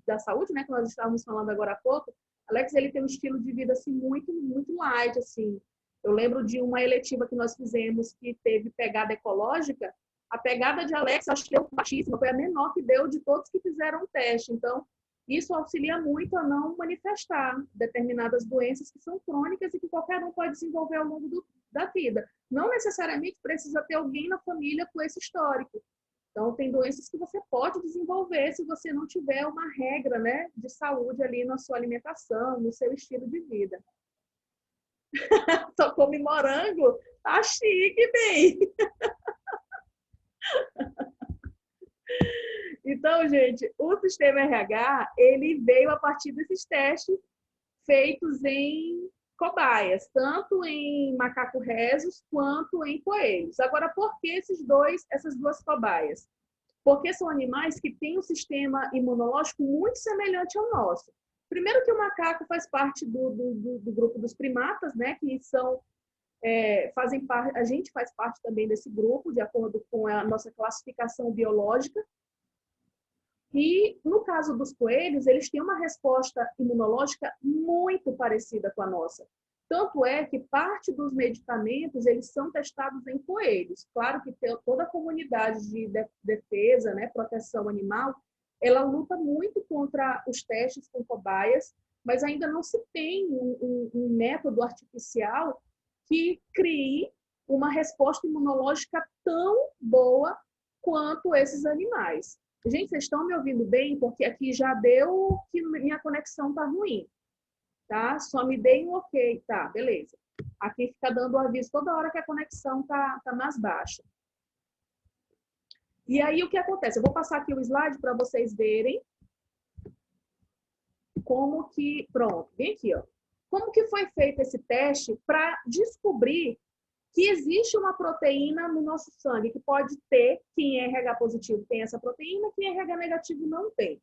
da saúde, né, que nós estávamos falando agora há pouco, Alex, ele tem um estilo de vida assim muito light, assim. Eu lembro de uma eletiva que nós fizemos que teve pegada ecológica. A pegada de Alex, acho que deu baixíssima, foi a menor que deu de todos que fizeram o teste. Então, isso auxilia muito a não manifestar determinadas doenças que são crônicas e que qualquer um pode desenvolver ao longo da vida. Não necessariamente precisa ter alguém na família com esse histórico. Então, tem doenças que você pode desenvolver se você não tiver uma regra, né, de saúde ali na sua alimentação, no seu estilo de vida. Só come morango? Tá chique, bem! Então, gente, o sistema RH, ele veio a partir desses testes feitos em cobaias, tanto em macaco rhesus quanto em coelhos. Agora, por que essas duas cobaias? Porque são animais que têm um sistema imunológico muito semelhante ao nosso. Primeiro que o macaco faz parte do grupo dos primatas, né, que são fazem parte, a gente faz parte também desse grupo, de acordo com a nossa classificação biológica. E, no caso dos coelhos, eles têm uma resposta imunológica muito parecida com a nossa. Tanto é que parte dos medicamentos, eles são testados em coelhos. Claro que toda a comunidade de defesa, né, proteção animal, ela luta muito contra os testes com cobaias, mas ainda não se tem um método artificial que crie uma resposta imunológica tão boa quanto esses animais. Gente, vocês estão me ouvindo bem? Porque aqui já deu que minha conexão está ruim. Tá? Só me deem um ok. Tá, beleza. Aqui fica dando o aviso toda hora que a conexão tá mais baixa. E aí, o que acontece? Eu vou passar aqui o slide para vocês verem como que... Pronto, vem aqui, ó. Como que foi feito esse teste para descobrir que existe uma proteína no nosso sangue, que pode ter, quem é RH positivo tem essa proteína, quem é RH negativo não tem.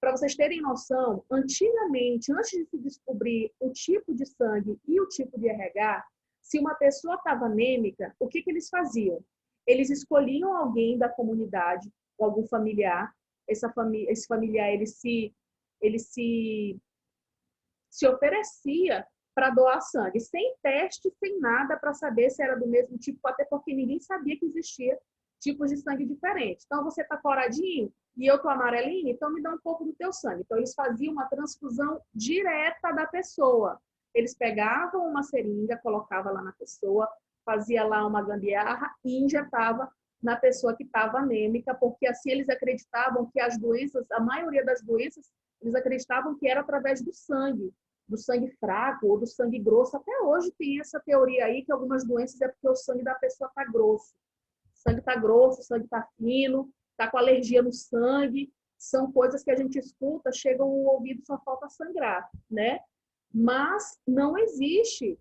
Para vocês terem noção, antigamente, antes de se descobrir o tipo de sangue e o tipo de RH, se uma pessoa estava anêmica, o que eles faziam? Eles escolhiam alguém da comunidade, algum familiar, esse familiar ele se oferecia para doar sangue, sem teste, sem nada, para saber se era do mesmo tipo, até porque ninguém sabia que existia tipos de sangue diferentes. Então, você está coradinho e eu estou amarelinho, então me dá um pouco do teu sangue. Então, eles faziam uma transfusão direta da pessoa. Eles pegavam uma seringa, colocavam lá na pessoa, fazia lá uma gambiarra e injetava na pessoa que estava anêmica, porque assim eles acreditavam que as doenças, a maioria das doenças, eles acreditavam que era através do sangue fraco ou do sangue grosso. Até hoje tem essa teoria aí que algumas doenças é porque o sangue da pessoa está grosso. O sangue está grosso, o sangue está fino, está com alergia no sangue. São coisas que a gente escuta, chegam ao ouvido, só falta sangrar, né? Mas não existe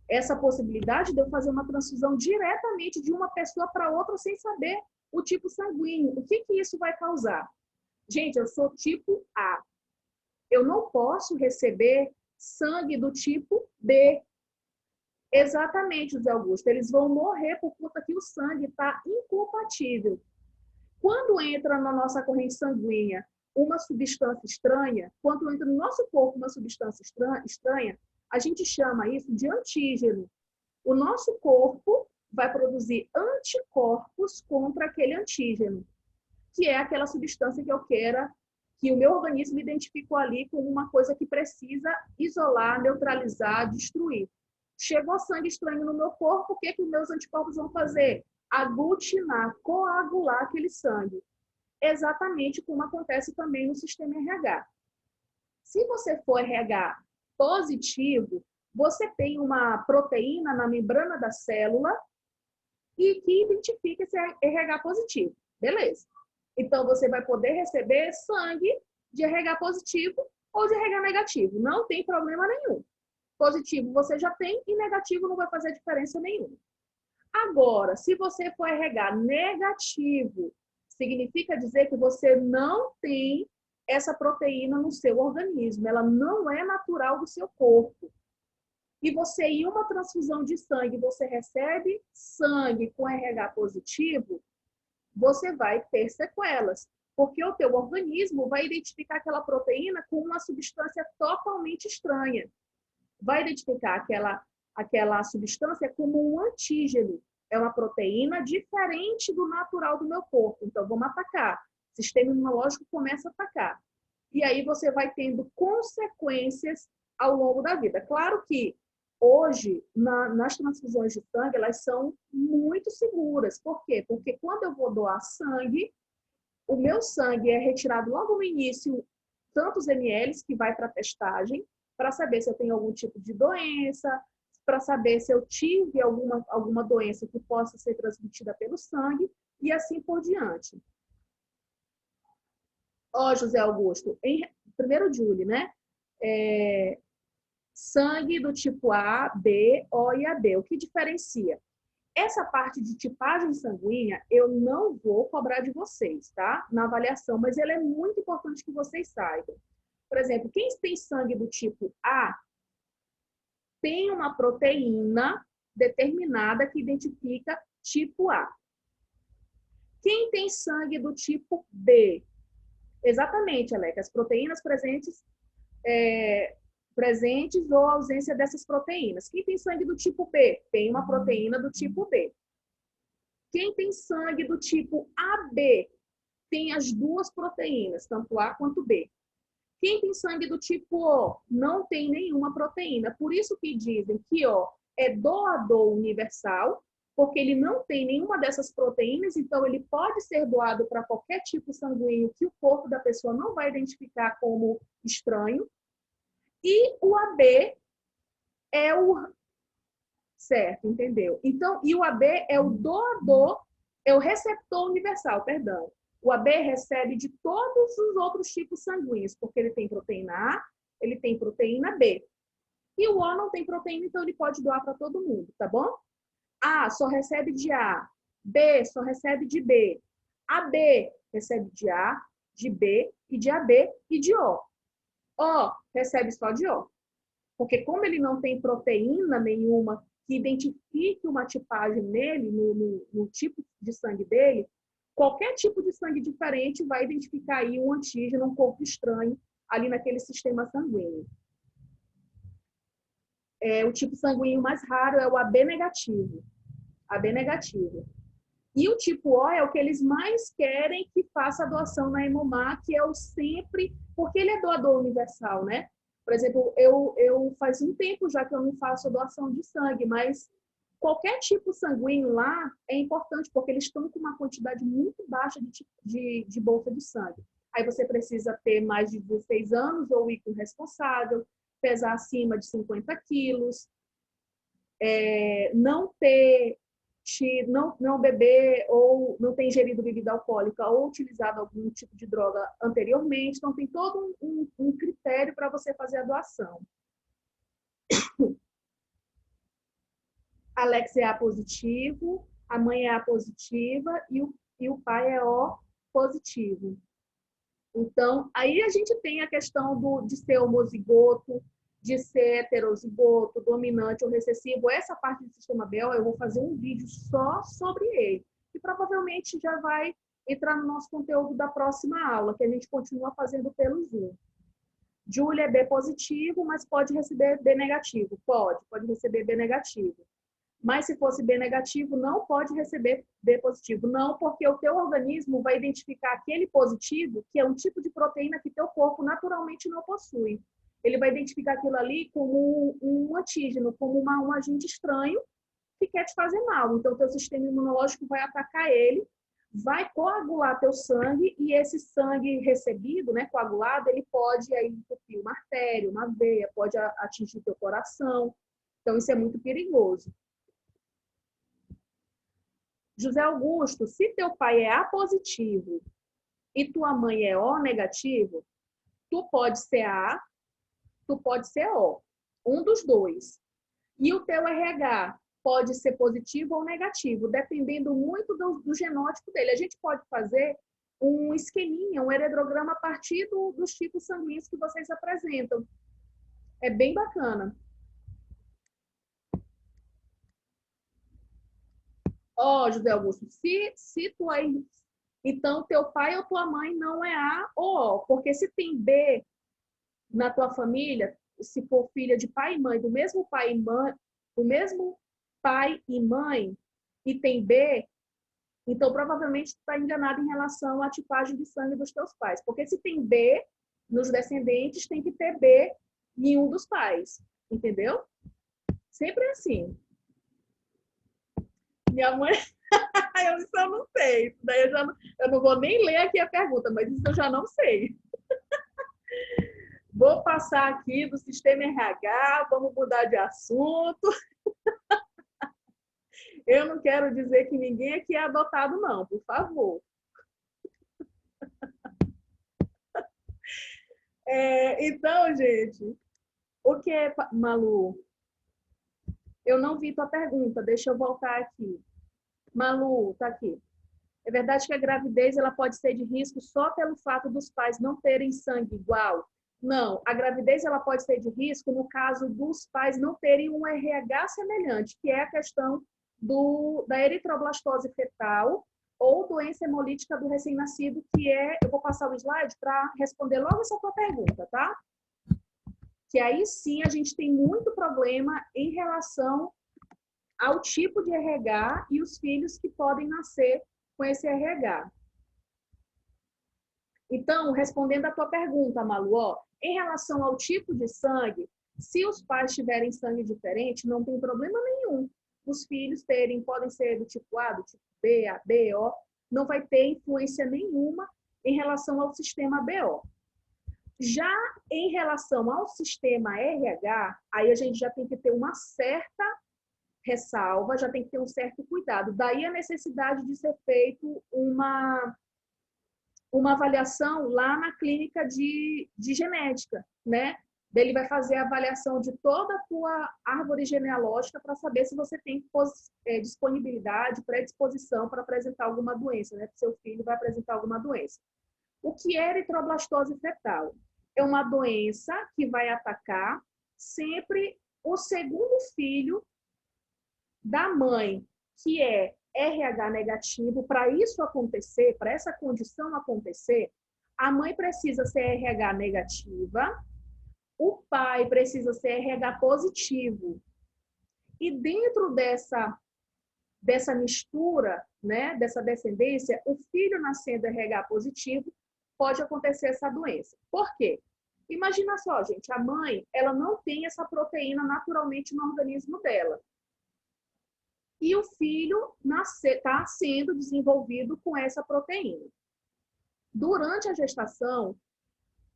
essa possibilidade de eu fazer uma transfusão diretamente de uma pessoa para outra sem saber o tipo sanguíneo. O que isso vai causar? Gente, eu sou tipo A. Eu não posso receber sangue do tipo B. Exatamente, José Augusto. Eles vão morrer por conta que o sangue está incompatível. Quando entra na nossa corrente sanguínea uma substância estranha, quando entra no nosso corpo uma substância estranha, a gente chama isso de antígeno. O nosso corpo vai produzir anticorpos contra aquele antígeno, que é aquela substância que eu queira, que o meu organismo identificou ali como uma coisa que precisa isolar, neutralizar, destruir. Chegou sangue estranho no meu corpo, o que os meus anticorpos vão fazer? Aglutinar, coagular aquele sangue. Exatamente como acontece também no sistema RH. Se você for RH positivo, você tem uma proteína na membrana da célula e que identifica esse RH positivo. Beleza. Então, você vai poder receber sangue de RH positivo ou de RH negativo. Não tem problema nenhum. Positivo você já tem e negativo não vai fazer diferença nenhuma. Agora, se você for RH negativo, significa dizer que você não tem essa proteína no seu organismo. Ela não é natural do seu corpo. E você, em uma transfusão de sangue, você recebe sangue com RH positivo, você vai ter sequelas, porque o teu organismo vai identificar aquela proteína com uma substância totalmente estranha. Vai identificar aquela substância como um antígeno. É uma proteína diferente do natural do meu corpo. Então, vamos atacar. O sistema imunológico começa a atacar. E aí você vai tendo consequências ao longo da vida. Claro que hoje, nas transfusões de sangue, elas são muito seguras. Por quê? Porque quando eu vou doar sangue, o meu sangue é retirado logo no início, tantos ml que vai para testagem, para saber se eu tenho algum tipo de doença, para saber se eu tive alguma doença que possa ser transmitida pelo sangue, e assim por diante. Ó, José Augusto, primeiro Julie, né? Sangue do tipo A, B, O e AB. O que diferencia? Essa parte de tipagem sanguínea, eu não vou cobrar de vocês, tá? Na avaliação, mas ela é muito importante que vocês saibam. Por exemplo, quem tem sangue do tipo A tem uma proteína determinada que identifica tipo A. Quem tem sangue do tipo B? Exatamente, Aleca, as proteínas presentes ou ausência dessas proteínas. Quem tem sangue do tipo B? Tem uma proteína do tipo B. Quem tem sangue do tipo AB? Tem as duas proteínas, tanto A quanto B. Quem tem sangue do tipo O? Não tem nenhuma proteína. Por isso que dizem que O é doador universal, porque ele não tem nenhuma dessas proteínas, então ele pode ser doado para qualquer tipo sanguíneo que o corpo da pessoa não vai identificar como estranho. E o AB é o... Certo, entendeu? Então, e o AB é o doador, é o receptor universal, perdão. O AB recebe de todos os outros tipos sanguíneos, porque ele tem proteína A, ele tem proteína B. E o O não tem proteína, então ele pode doar para todo mundo, tá bom? A só recebe de A, B só recebe de B. AB recebe de A, de B e de AB e de O. O recebe só de O. Porque como ele não tem proteína nenhuma que identifique uma tipagem nele, no tipo de sangue dele, qualquer tipo de sangue diferente vai identificar aí um antígeno, um corpo estranho, ali naquele sistema sanguíneo. O tipo sanguíneo mais raro é o AB negativo. AB negativo. E o tipo O é o que eles mais querem que faça a doação na Hemomar, que é o sempre, porque ele é doador universal, né? Por exemplo, eu faz um tempo já que eu não faço doação de sangue, mas qualquer tipo sanguíneo lá é importante, porque eles estão com uma quantidade muito baixa de bolsa de sangue. Aí você precisa ter mais de 16 anos ou ir com responsável, pesar acima de 50 quilos, não beber ou não ter ingerido bebida alcoólica ou utilizado algum tipo de droga anteriormente. Então, tem todo um critério para você fazer a doação. Alex é A positivo, a mãe é A positiva e o pai é O positivo. Então, aí a gente tem a questão de ser homozigoto, de ser heterozigoto, dominante ou recessivo. Essa parte do sistema BEL, eu vou fazer um vídeo só sobre ele, que provavelmente já vai entrar no nosso conteúdo da próxima aula, que a gente continua fazendo pelo Zoom. Júlia é B positivo, mas pode receber B negativo. Pode receber B negativo. Mas se fosse B negativo, não pode receber B positivo. Não, porque o teu organismo vai identificar aquele positivo, que é um tipo de proteína que teu corpo naturalmente não possui. Ele vai identificar aquilo ali como um antígeno, como um agente estranho que quer te fazer mal. Então, o teu sistema imunológico vai atacar ele, vai coagular teu sangue, e esse sangue recebido, né, coagulado, ele pode aí entupir uma artéria, uma veia, pode atingir teu coração. Então, isso é muito perigoso. José Augusto, se teu pai é A positivo e tua mãe é O negativo, tu pode ser A, tu pode ser O. Um dos dois. E o teu RH pode ser positivo ou negativo, dependendo muito do genótipo dele. A gente pode fazer um esqueminha, um heredograma a partir dos tipos sanguíneos que vocês apresentam. É bem bacana. José Augusto, se tu aí... Então, teu pai ou tua mãe não é A ou O, porque se tem B na tua família, se for filha de pai e mãe, do mesmo pai e mãe, e tem B, então provavelmente tu está enganado em relação à tipagem de sangue dos teus pais. Porque se tem B nos descendentes, tem que ter B em um dos pais. Entendeu? Sempre é assim. Minha mãe... Isso eu não sei. Isso daí eu não vou nem ler aqui a pergunta, mas isso eu já não sei. Vou passar aqui do sistema RH, vamos mudar de assunto. Eu não quero dizer que ninguém aqui é adotado, não, por favor. Então, gente, o que é, Malu? Eu não vi tua pergunta, deixa eu voltar aqui. Malu, tá aqui. É verdade que a gravidez ela pode ser de risco só pelo fato dos pais não terem sangue igual? Não, a gravidez ela pode ser de risco no caso dos pais não terem um RH semelhante, que é a questão da eritroblastose fetal ou doença hemolítica do recém-nascido, que é, eu vou passar o slide para responder logo essa tua pergunta, tá? Que aí sim a gente tem muito problema em relação ao tipo de RH e os filhos que podem nascer com esse RH. Então, respondendo a tua pergunta, Malu, ó, em relação ao tipo de sangue, se os pais tiverem sangue diferente, não tem problema nenhum. Os filhos podem ser do tipo A, do tipo B, AB, O, não vai ter influência nenhuma em relação ao sistema BO. Já em relação ao sistema RH, aí a gente já tem que ter uma certa ressalva, já tem que ter um certo cuidado. Daí a necessidade de ser feito uma avaliação lá na clínica de genética, né? Ele vai fazer a avaliação de toda a tua árvore genealógica para saber se você tem disponibilidade, predisposição para apresentar alguma doença, né? Se seu filho vai apresentar alguma doença. O que é eritroblastose fetal? É uma doença que vai atacar sempre o segundo filho da mãe, que é RH negativo. Para isso acontecer, para essa condição acontecer, a mãe precisa ser RH negativa, o pai precisa ser RH positivo. E dentro dessa mistura, né, dessa descendência, o filho nascendo RH positivo, pode acontecer essa doença. Por quê? Imagina só, gente, a mãe, ela não tem essa proteína naturalmente no organismo dela. E o filho está sendo desenvolvido com essa proteína. Durante a gestação,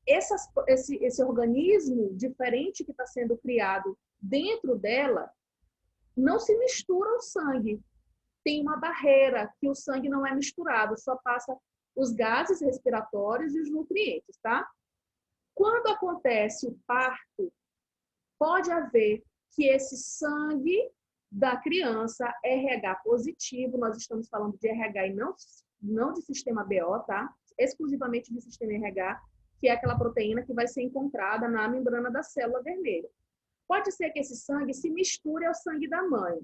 esse organismo diferente que está sendo criado dentro dela não se mistura ao sangue. Tem uma barreira que o sangue não é misturado, só passa os gases respiratórios e os nutrientes, tá? Quando acontece o parto, pode haver que esse sangue da criança, RH positivo, nós estamos falando de RH e não de sistema BO, tá? Exclusivamente de sistema RH, que é aquela proteína que vai ser encontrada na membrana da célula vermelha. Pode ser que esse sangue se misture ao sangue da mãe.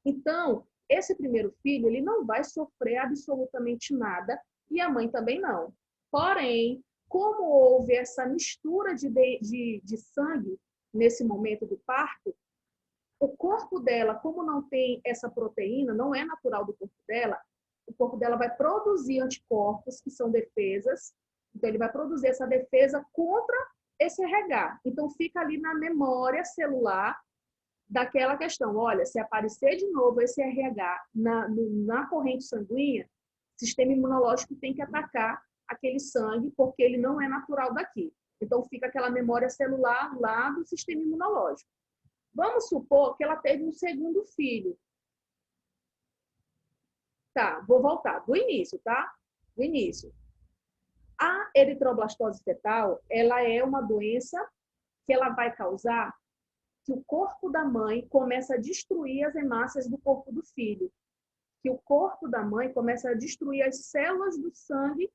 Então, esse primeiro filho, ele não vai sofrer absolutamente nada e a mãe também não. Porém, como houve essa mistura de sangue nesse momento do parto, o corpo dela, como não tem essa proteína, não é natural do corpo dela, o corpo dela vai produzir anticorpos, que são defesas, então ele vai produzir essa defesa contra esse RH. Então fica ali na memória celular daquela questão, olha, se aparecer de novo esse RH na corrente sanguínea, o sistema imunológico tem que atacar aquele sangue, porque ele não é natural daqui. Então fica aquela memória celular lá do sistema imunológico. Vamos supor que ela teve um segundo filho. Tá, vou voltar do início, tá? Do início. A eritroblastose fetal, ela é uma doença que ela vai causar que o corpo da mãe começa a destruir as hemácias do corpo do filho. Que o corpo da mãe começa a destruir as células do sangue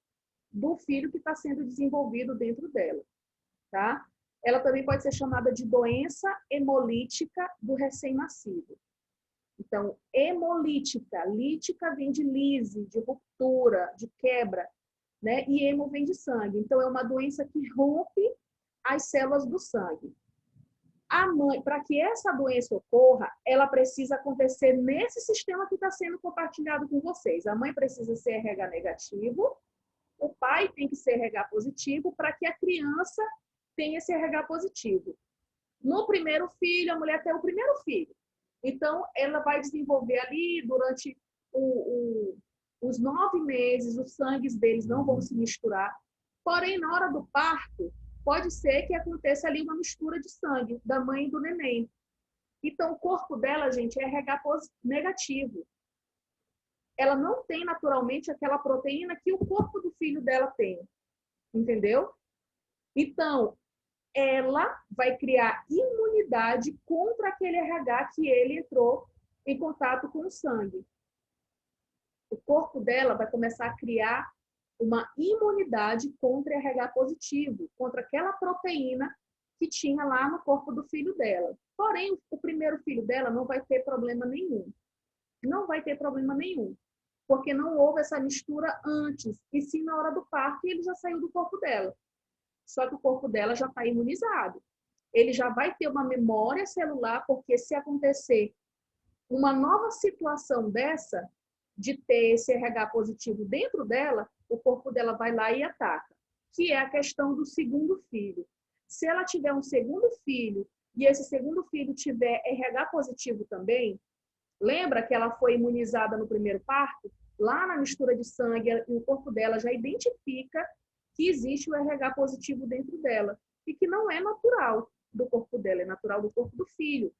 do filho que está sendo desenvolvido dentro dela, tá? Ela também pode ser chamada de doença hemolítica do recém-nascido. Então, hemolítica, lítica vem de lise, de ruptura, de quebra, né? E hemo vem de sangue. Então, é uma doença que rompe as células do sangue. A mãe, para que essa doença ocorra, ela precisa acontecer nesse sistema que está sendo compartilhado com vocês. A mãe precisa ser RH negativo, o pai tem que ser RH positivo para que a criança tenha esse RH positivo. No primeiro filho, a mulher tem o primeiro filho. Então, ela vai desenvolver ali, durante os 9 meses, os sangues deles não vão se misturar. Porém, na hora do parto, pode ser que aconteça ali uma mistura de sangue da mãe e do neném. Então, o corpo dela, gente, é RH negativo. Ela não tem naturalmente aquela proteína que o corpo do filho dela tem. Entendeu? Então, ela vai criar imunidade contra aquele RH que ele entrou em contato com o sangue. O corpo dela vai começar a criar uma imunidade contra RH positivo, contra aquela proteína que tinha lá no corpo do filho dela. Porém, o primeiro filho dela não vai ter problema nenhum. Não vai ter problema nenhum, porque não houve essa mistura antes, e sim na hora do parto, e ele já saiu do corpo dela. Só que o corpo dela já está imunizado. Ele já vai ter uma memória celular, porque se acontecer uma nova situação dessa, de ter esse RH positivo dentro dela, o corpo dela vai lá e ataca, que é a questão do segundo filho. Se ela tiver um segundo filho, e esse segundo filho tiver RH positivo também, lembra que ela foi imunizada no primeiro parto? Lá na mistura de sangue, e o corpo dela já identifica que existe o RH positivo dentro dela, e que não é natural do corpo dela, é natural do corpo do filho,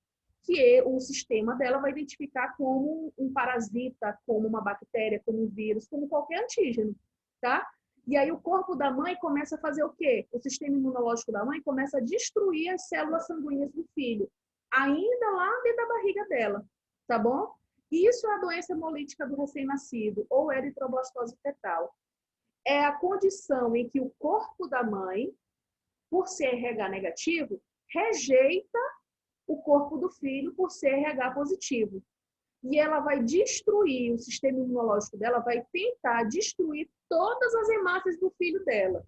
que o sistema dela vai identificar como um parasita, como uma bactéria, como um vírus, como qualquer antígeno, tá? E aí o corpo da mãe começa a fazer o quê? O sistema imunológico da mãe começa a destruir as células sanguíneas do filho, ainda lá dentro da barriga dela, tá bom? Isso é a doença hemolítica do recém-nascido, ou eritroblastose fetal. É a condição em que o corpo da mãe, por ser RH negativo, rejeita o corpo do filho por ser RH positivo. E ela vai destruir o sistema imunológico dela, vai tentar destruir todas as hemácias do filho dela.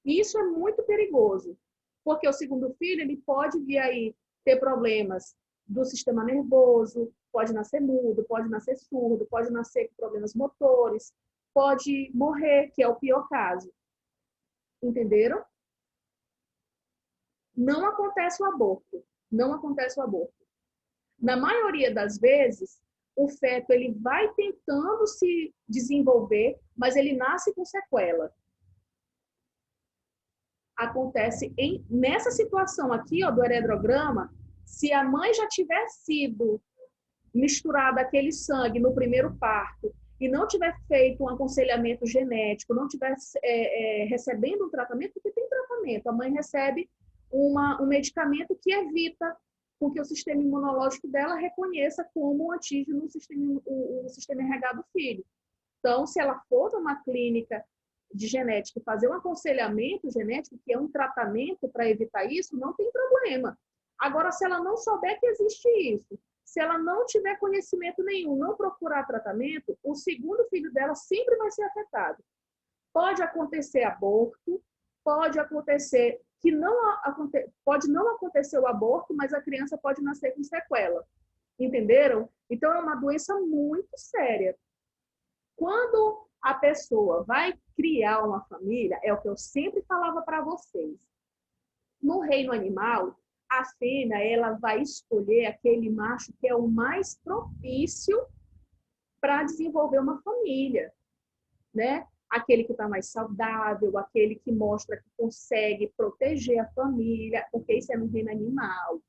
E isso é muito perigoso, porque o segundo filho ele pode vir aí ter problemas do sistema nervoso, pode nascer mudo, pode nascer surdo, pode nascer com problemas motores, pode morrer, que é o pior caso. Entenderam? Não acontece o aborto. Não acontece o aborto. Na maioria das vezes, o feto ele vai tentando se desenvolver, mas ele nasce com sequela. Acontece nessa situação aqui, ó, do heredograma, se a mãe já tiver sido misturada aquele sangue no primeiro parto e não tiver feito um aconselhamento genético, não tiver recebendo um tratamento, porque tem tratamento, a mãe recebe um medicamento que evita com que o sistema imunológico dela reconheça como um antígeno o sistema RH do filho. Então, se ela for numa clínica de genética e fazer um aconselhamento genético, que é um tratamento para evitar isso, não tem problema. Agora, se ela não souber que existe isso, se ela não tiver conhecimento nenhum, não procurar tratamento, o segundo filho dela sempre vai ser afetado. Pode acontecer aborto, pode acontecer que pode não acontecer o aborto, mas a criança pode nascer com sequela. Entenderam? Então, é uma doença muito séria. Quando a pessoa vai criar uma família, é o que eu sempre falava para vocês. No reino animal, a fêmea ela vai escolher aquele macho que é o mais propício para desenvolver uma família, né? Aquele que está mais saudável, aquele que mostra que consegue proteger a família, porque isso é no reino animal,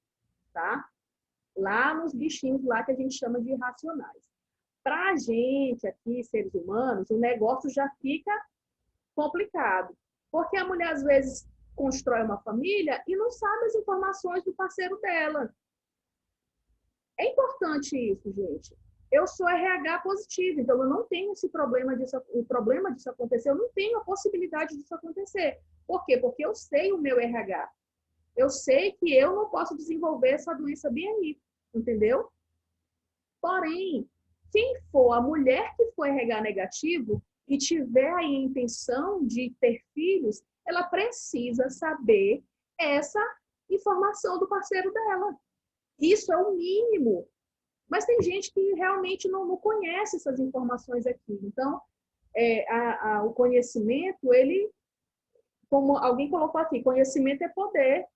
tá? Lá nos bichinhos lá que a gente chama de irracionais. Para a gente aqui, seres humanos, o negócio já fica complicado, porque a mulher às vezes constrói uma família e não sabe as informações do parceiro dela. É importante isso, gente. Eu sou RH positivo, então eu não tenho o problema disso acontecer, eu não tenho a possibilidade disso acontecer. Por quê? Porque eu sei o meu RH. Eu sei que eu não posso desenvolver essa doença bem aí, entendeu? Porém, quem for a mulher que for RH negativo e tiver aí a intenção de ter filhos, ela precisa saber essa informação do parceiro dela. Isso é o mínimo. Mas tem gente que realmente não conhece essas informações aqui. Então, o conhecimento, ele, como alguém colocou aqui, conhecimento é poder.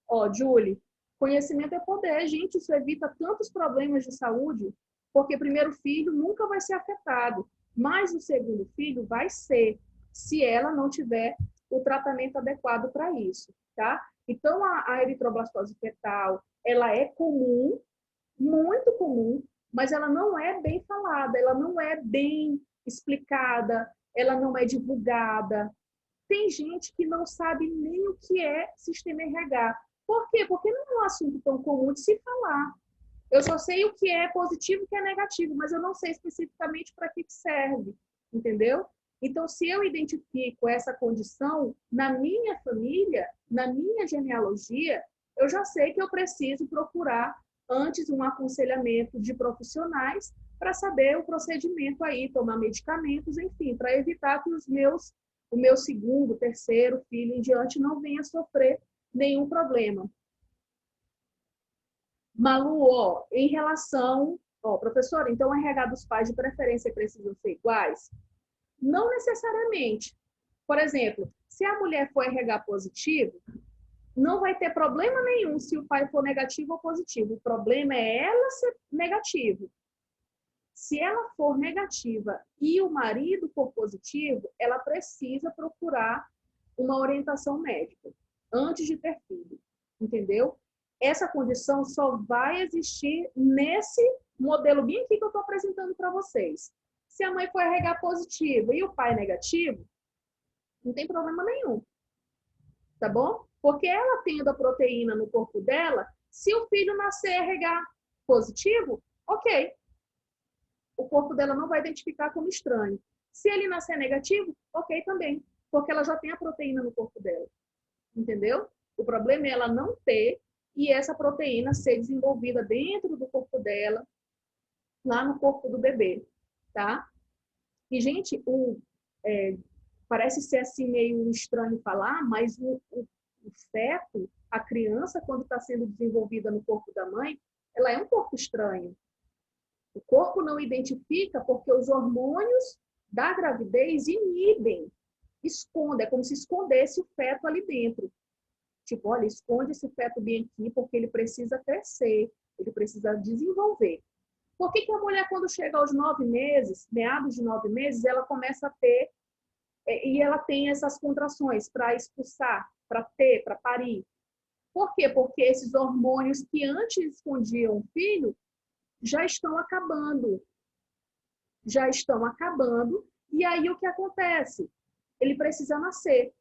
Ó, Julie, conhecimento é poder. Gente, isso evita tantos problemas de saúde, porque o primeiro filho nunca vai ser afetado, mas o segundo filho vai ser, se ela não tiver o tratamento adequado para isso, tá? Então, a eritroblastose fetal, ela é comum, muito comum, mas ela não é bem falada, ela não é bem explicada, ela não é divulgada. Tem gente que não sabe nem o que é sistema RH. Por quê? Porque não é um assunto tão comum de se falar. Eu só sei o que é positivo e o que é negativo, mas eu não sei especificamente para que serve, entendeu? Então, se eu identifico essa condição na minha família, na minha genealogia, eu já sei que eu preciso procurar antes um aconselhamento de profissionais para saber o procedimento aí, tomar medicamentos, enfim, para evitar que o meu segundo, terceiro filho em diante não venha sofrer nenhum problema. Malu, ó, em relação, ó, professora, então o RH dos pais de preferência precisam ser iguais? Não necessariamente. Por exemplo, se a mulher for RH positivo, não vai ter problema nenhum se o pai for negativo ou positivo. O problema é ela ser negativo. Se ela for negativa e o marido for positivo, ela precisa procurar uma orientação médica antes de ter filho, entendeu? Essa condição só vai existir nesse modelo bem aqui que eu estou apresentando para vocês. Se a mãe for RH positiva e o pai negativo, não tem problema nenhum, tá bom? Porque ela tendo a proteína no corpo dela, se o filho nascer RH positivo, ok. O corpo dela não vai identificar como estranho. Se ele nascer negativo, ok também, porque ela já tem a proteína no corpo dela, entendeu? O problema é ela não ter e essa proteína ser desenvolvida dentro do corpo dela, lá no corpo do bebê, tá? E, gente, parece ser assim meio estranho falar, mas o feto, a criança, quando está sendo desenvolvida no corpo da mãe, ela é um corpo estranho. O corpo não identifica porque os hormônios da gravidez inibem, esconde, é como se escondesse o feto ali dentro. Tipo, olha, esconde esse feto bem aqui porque ele precisa crescer, ele precisa desenvolver. Por que a mulher, quando chega aos 9 meses, meados de 9 meses, ela começa a ter, e ela tem essas contrações para expulsar, para ter, para parir? Por quê? Porque esses hormônios que antes escondiam o filho já estão acabando. Já estão acabando. E aí o que acontece? Ele precisa nascer.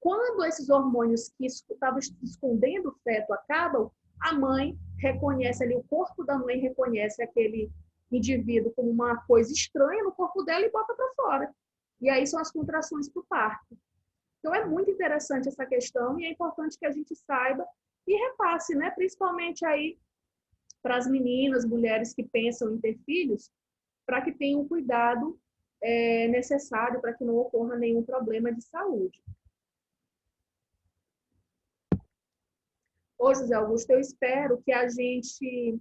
Quando esses hormônios que estavam escondendo o feto acabam, a mãe reconhece ali, o corpo da mãe reconhece aquele indivíduo como uma coisa estranha no corpo dela e bota para fora. E aí são as contrações para o parto. Então é muito interessante essa questão e é importante que a gente saiba e repasse, né? Principalmente aí para as meninas, mulheres que pensam em ter filhos, para que tenham um cuidado necessário para que não ocorra nenhum problema de saúde. Ô, José Augusto, eu espero que a gente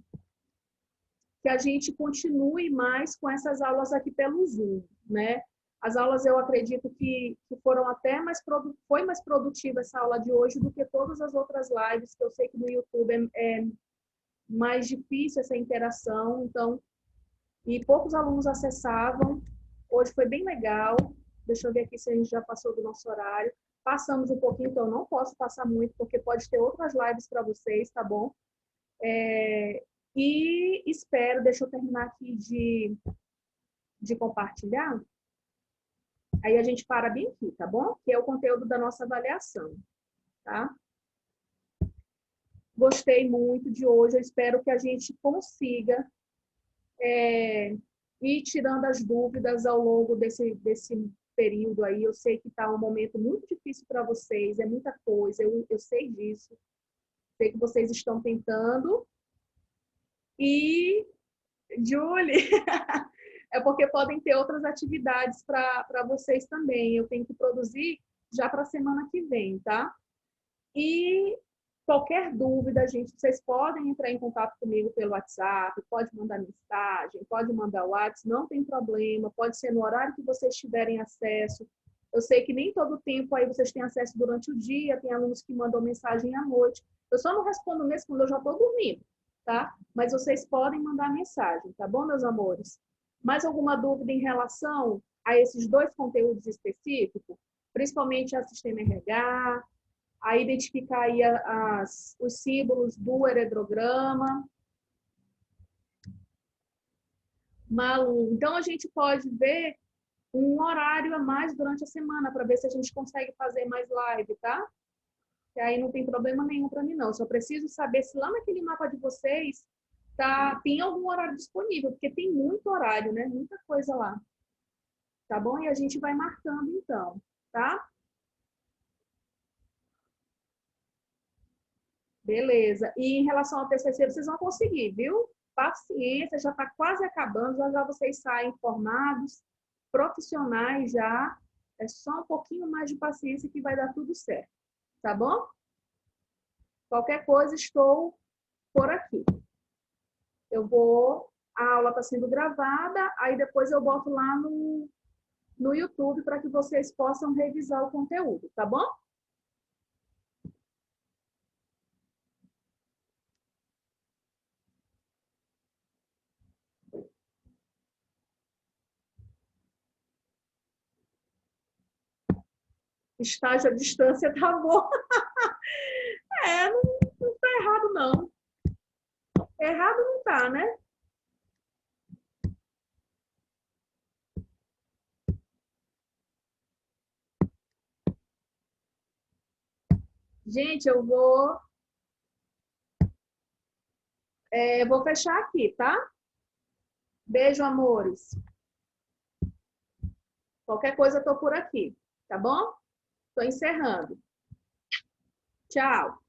continue mais com essas aulas aqui pelo Zoom, né? As aulas eu acredito que foram até foi mais produtiva essa aula de hoje do que todas as outras lives, que eu sei que no YouTube é mais difícil essa interação, então, e poucos alunos acessavam. Hoje foi bem legal. Deixa eu ver aqui se a gente já passou do nosso horário. Passamos um pouquinho, então não posso passar muito, porque pode ter outras lives para vocês, tá bom? E espero, deixa eu terminar aqui de compartilhar. Aí a gente para bem aqui, tá bom? Que é o conteúdo da nossa avaliação, tá? Gostei muito de hoje, eu espero que a gente consiga ir tirando as dúvidas ao longo desse período aí. Eu sei que está um momento muito difícil para vocês, é muita coisa, eu sei disso. Sei que vocês estão tentando. E, Julie, é porque podem ter outras atividades para vocês também. Eu tenho que produzir já para a semana que vem, tá? E qualquer dúvida, gente, vocês podem entrar em contato comigo pelo WhatsApp, pode mandar mensagem, pode mandar WhatsApp, não tem problema, pode ser no horário que vocês tiverem acesso. Eu sei que nem todo o tempo aí vocês têm acesso durante o dia, tem alunos que mandam mensagem à noite. Eu só não respondo mesmo quando eu já estou dormindo, tá? Mas vocês podem mandar mensagem, tá bom, meus amores? Mais alguma dúvida em relação a esses dois conteúdos específicos? Principalmente a Sistema RH, a identificar aí os símbolos do heredograma. Malu, então a gente pode ver um horário a mais durante a semana para ver se a gente consegue fazer mais live, tá? E aí não tem problema nenhum para mim, não. Só preciso saber se lá naquele mapa de vocês tem algum horário disponível, porque tem muito horário, né? Muita coisa lá. tá bom? E a gente vai marcando então, tá? Beleza. E em relação ao TCC, vocês vão conseguir, viu? Paciência, já está quase acabando, já já vocês saem formados, profissionais já. É só um pouquinho mais de paciência que vai dar tudo certo, tá bom? Qualquer coisa, estou por aqui. A aula está sendo gravada, aí depois eu boto lá no YouTube para que vocês possam revisar o conteúdo, tá bom? Estágio à distância tá bom. Não tá errado, não. Errado não tá, né? Gente, vou fechar aqui, tá? Beijo, amores. Qualquer coisa, eu tô por aqui, tá bom? Tô encerrando. Tchau.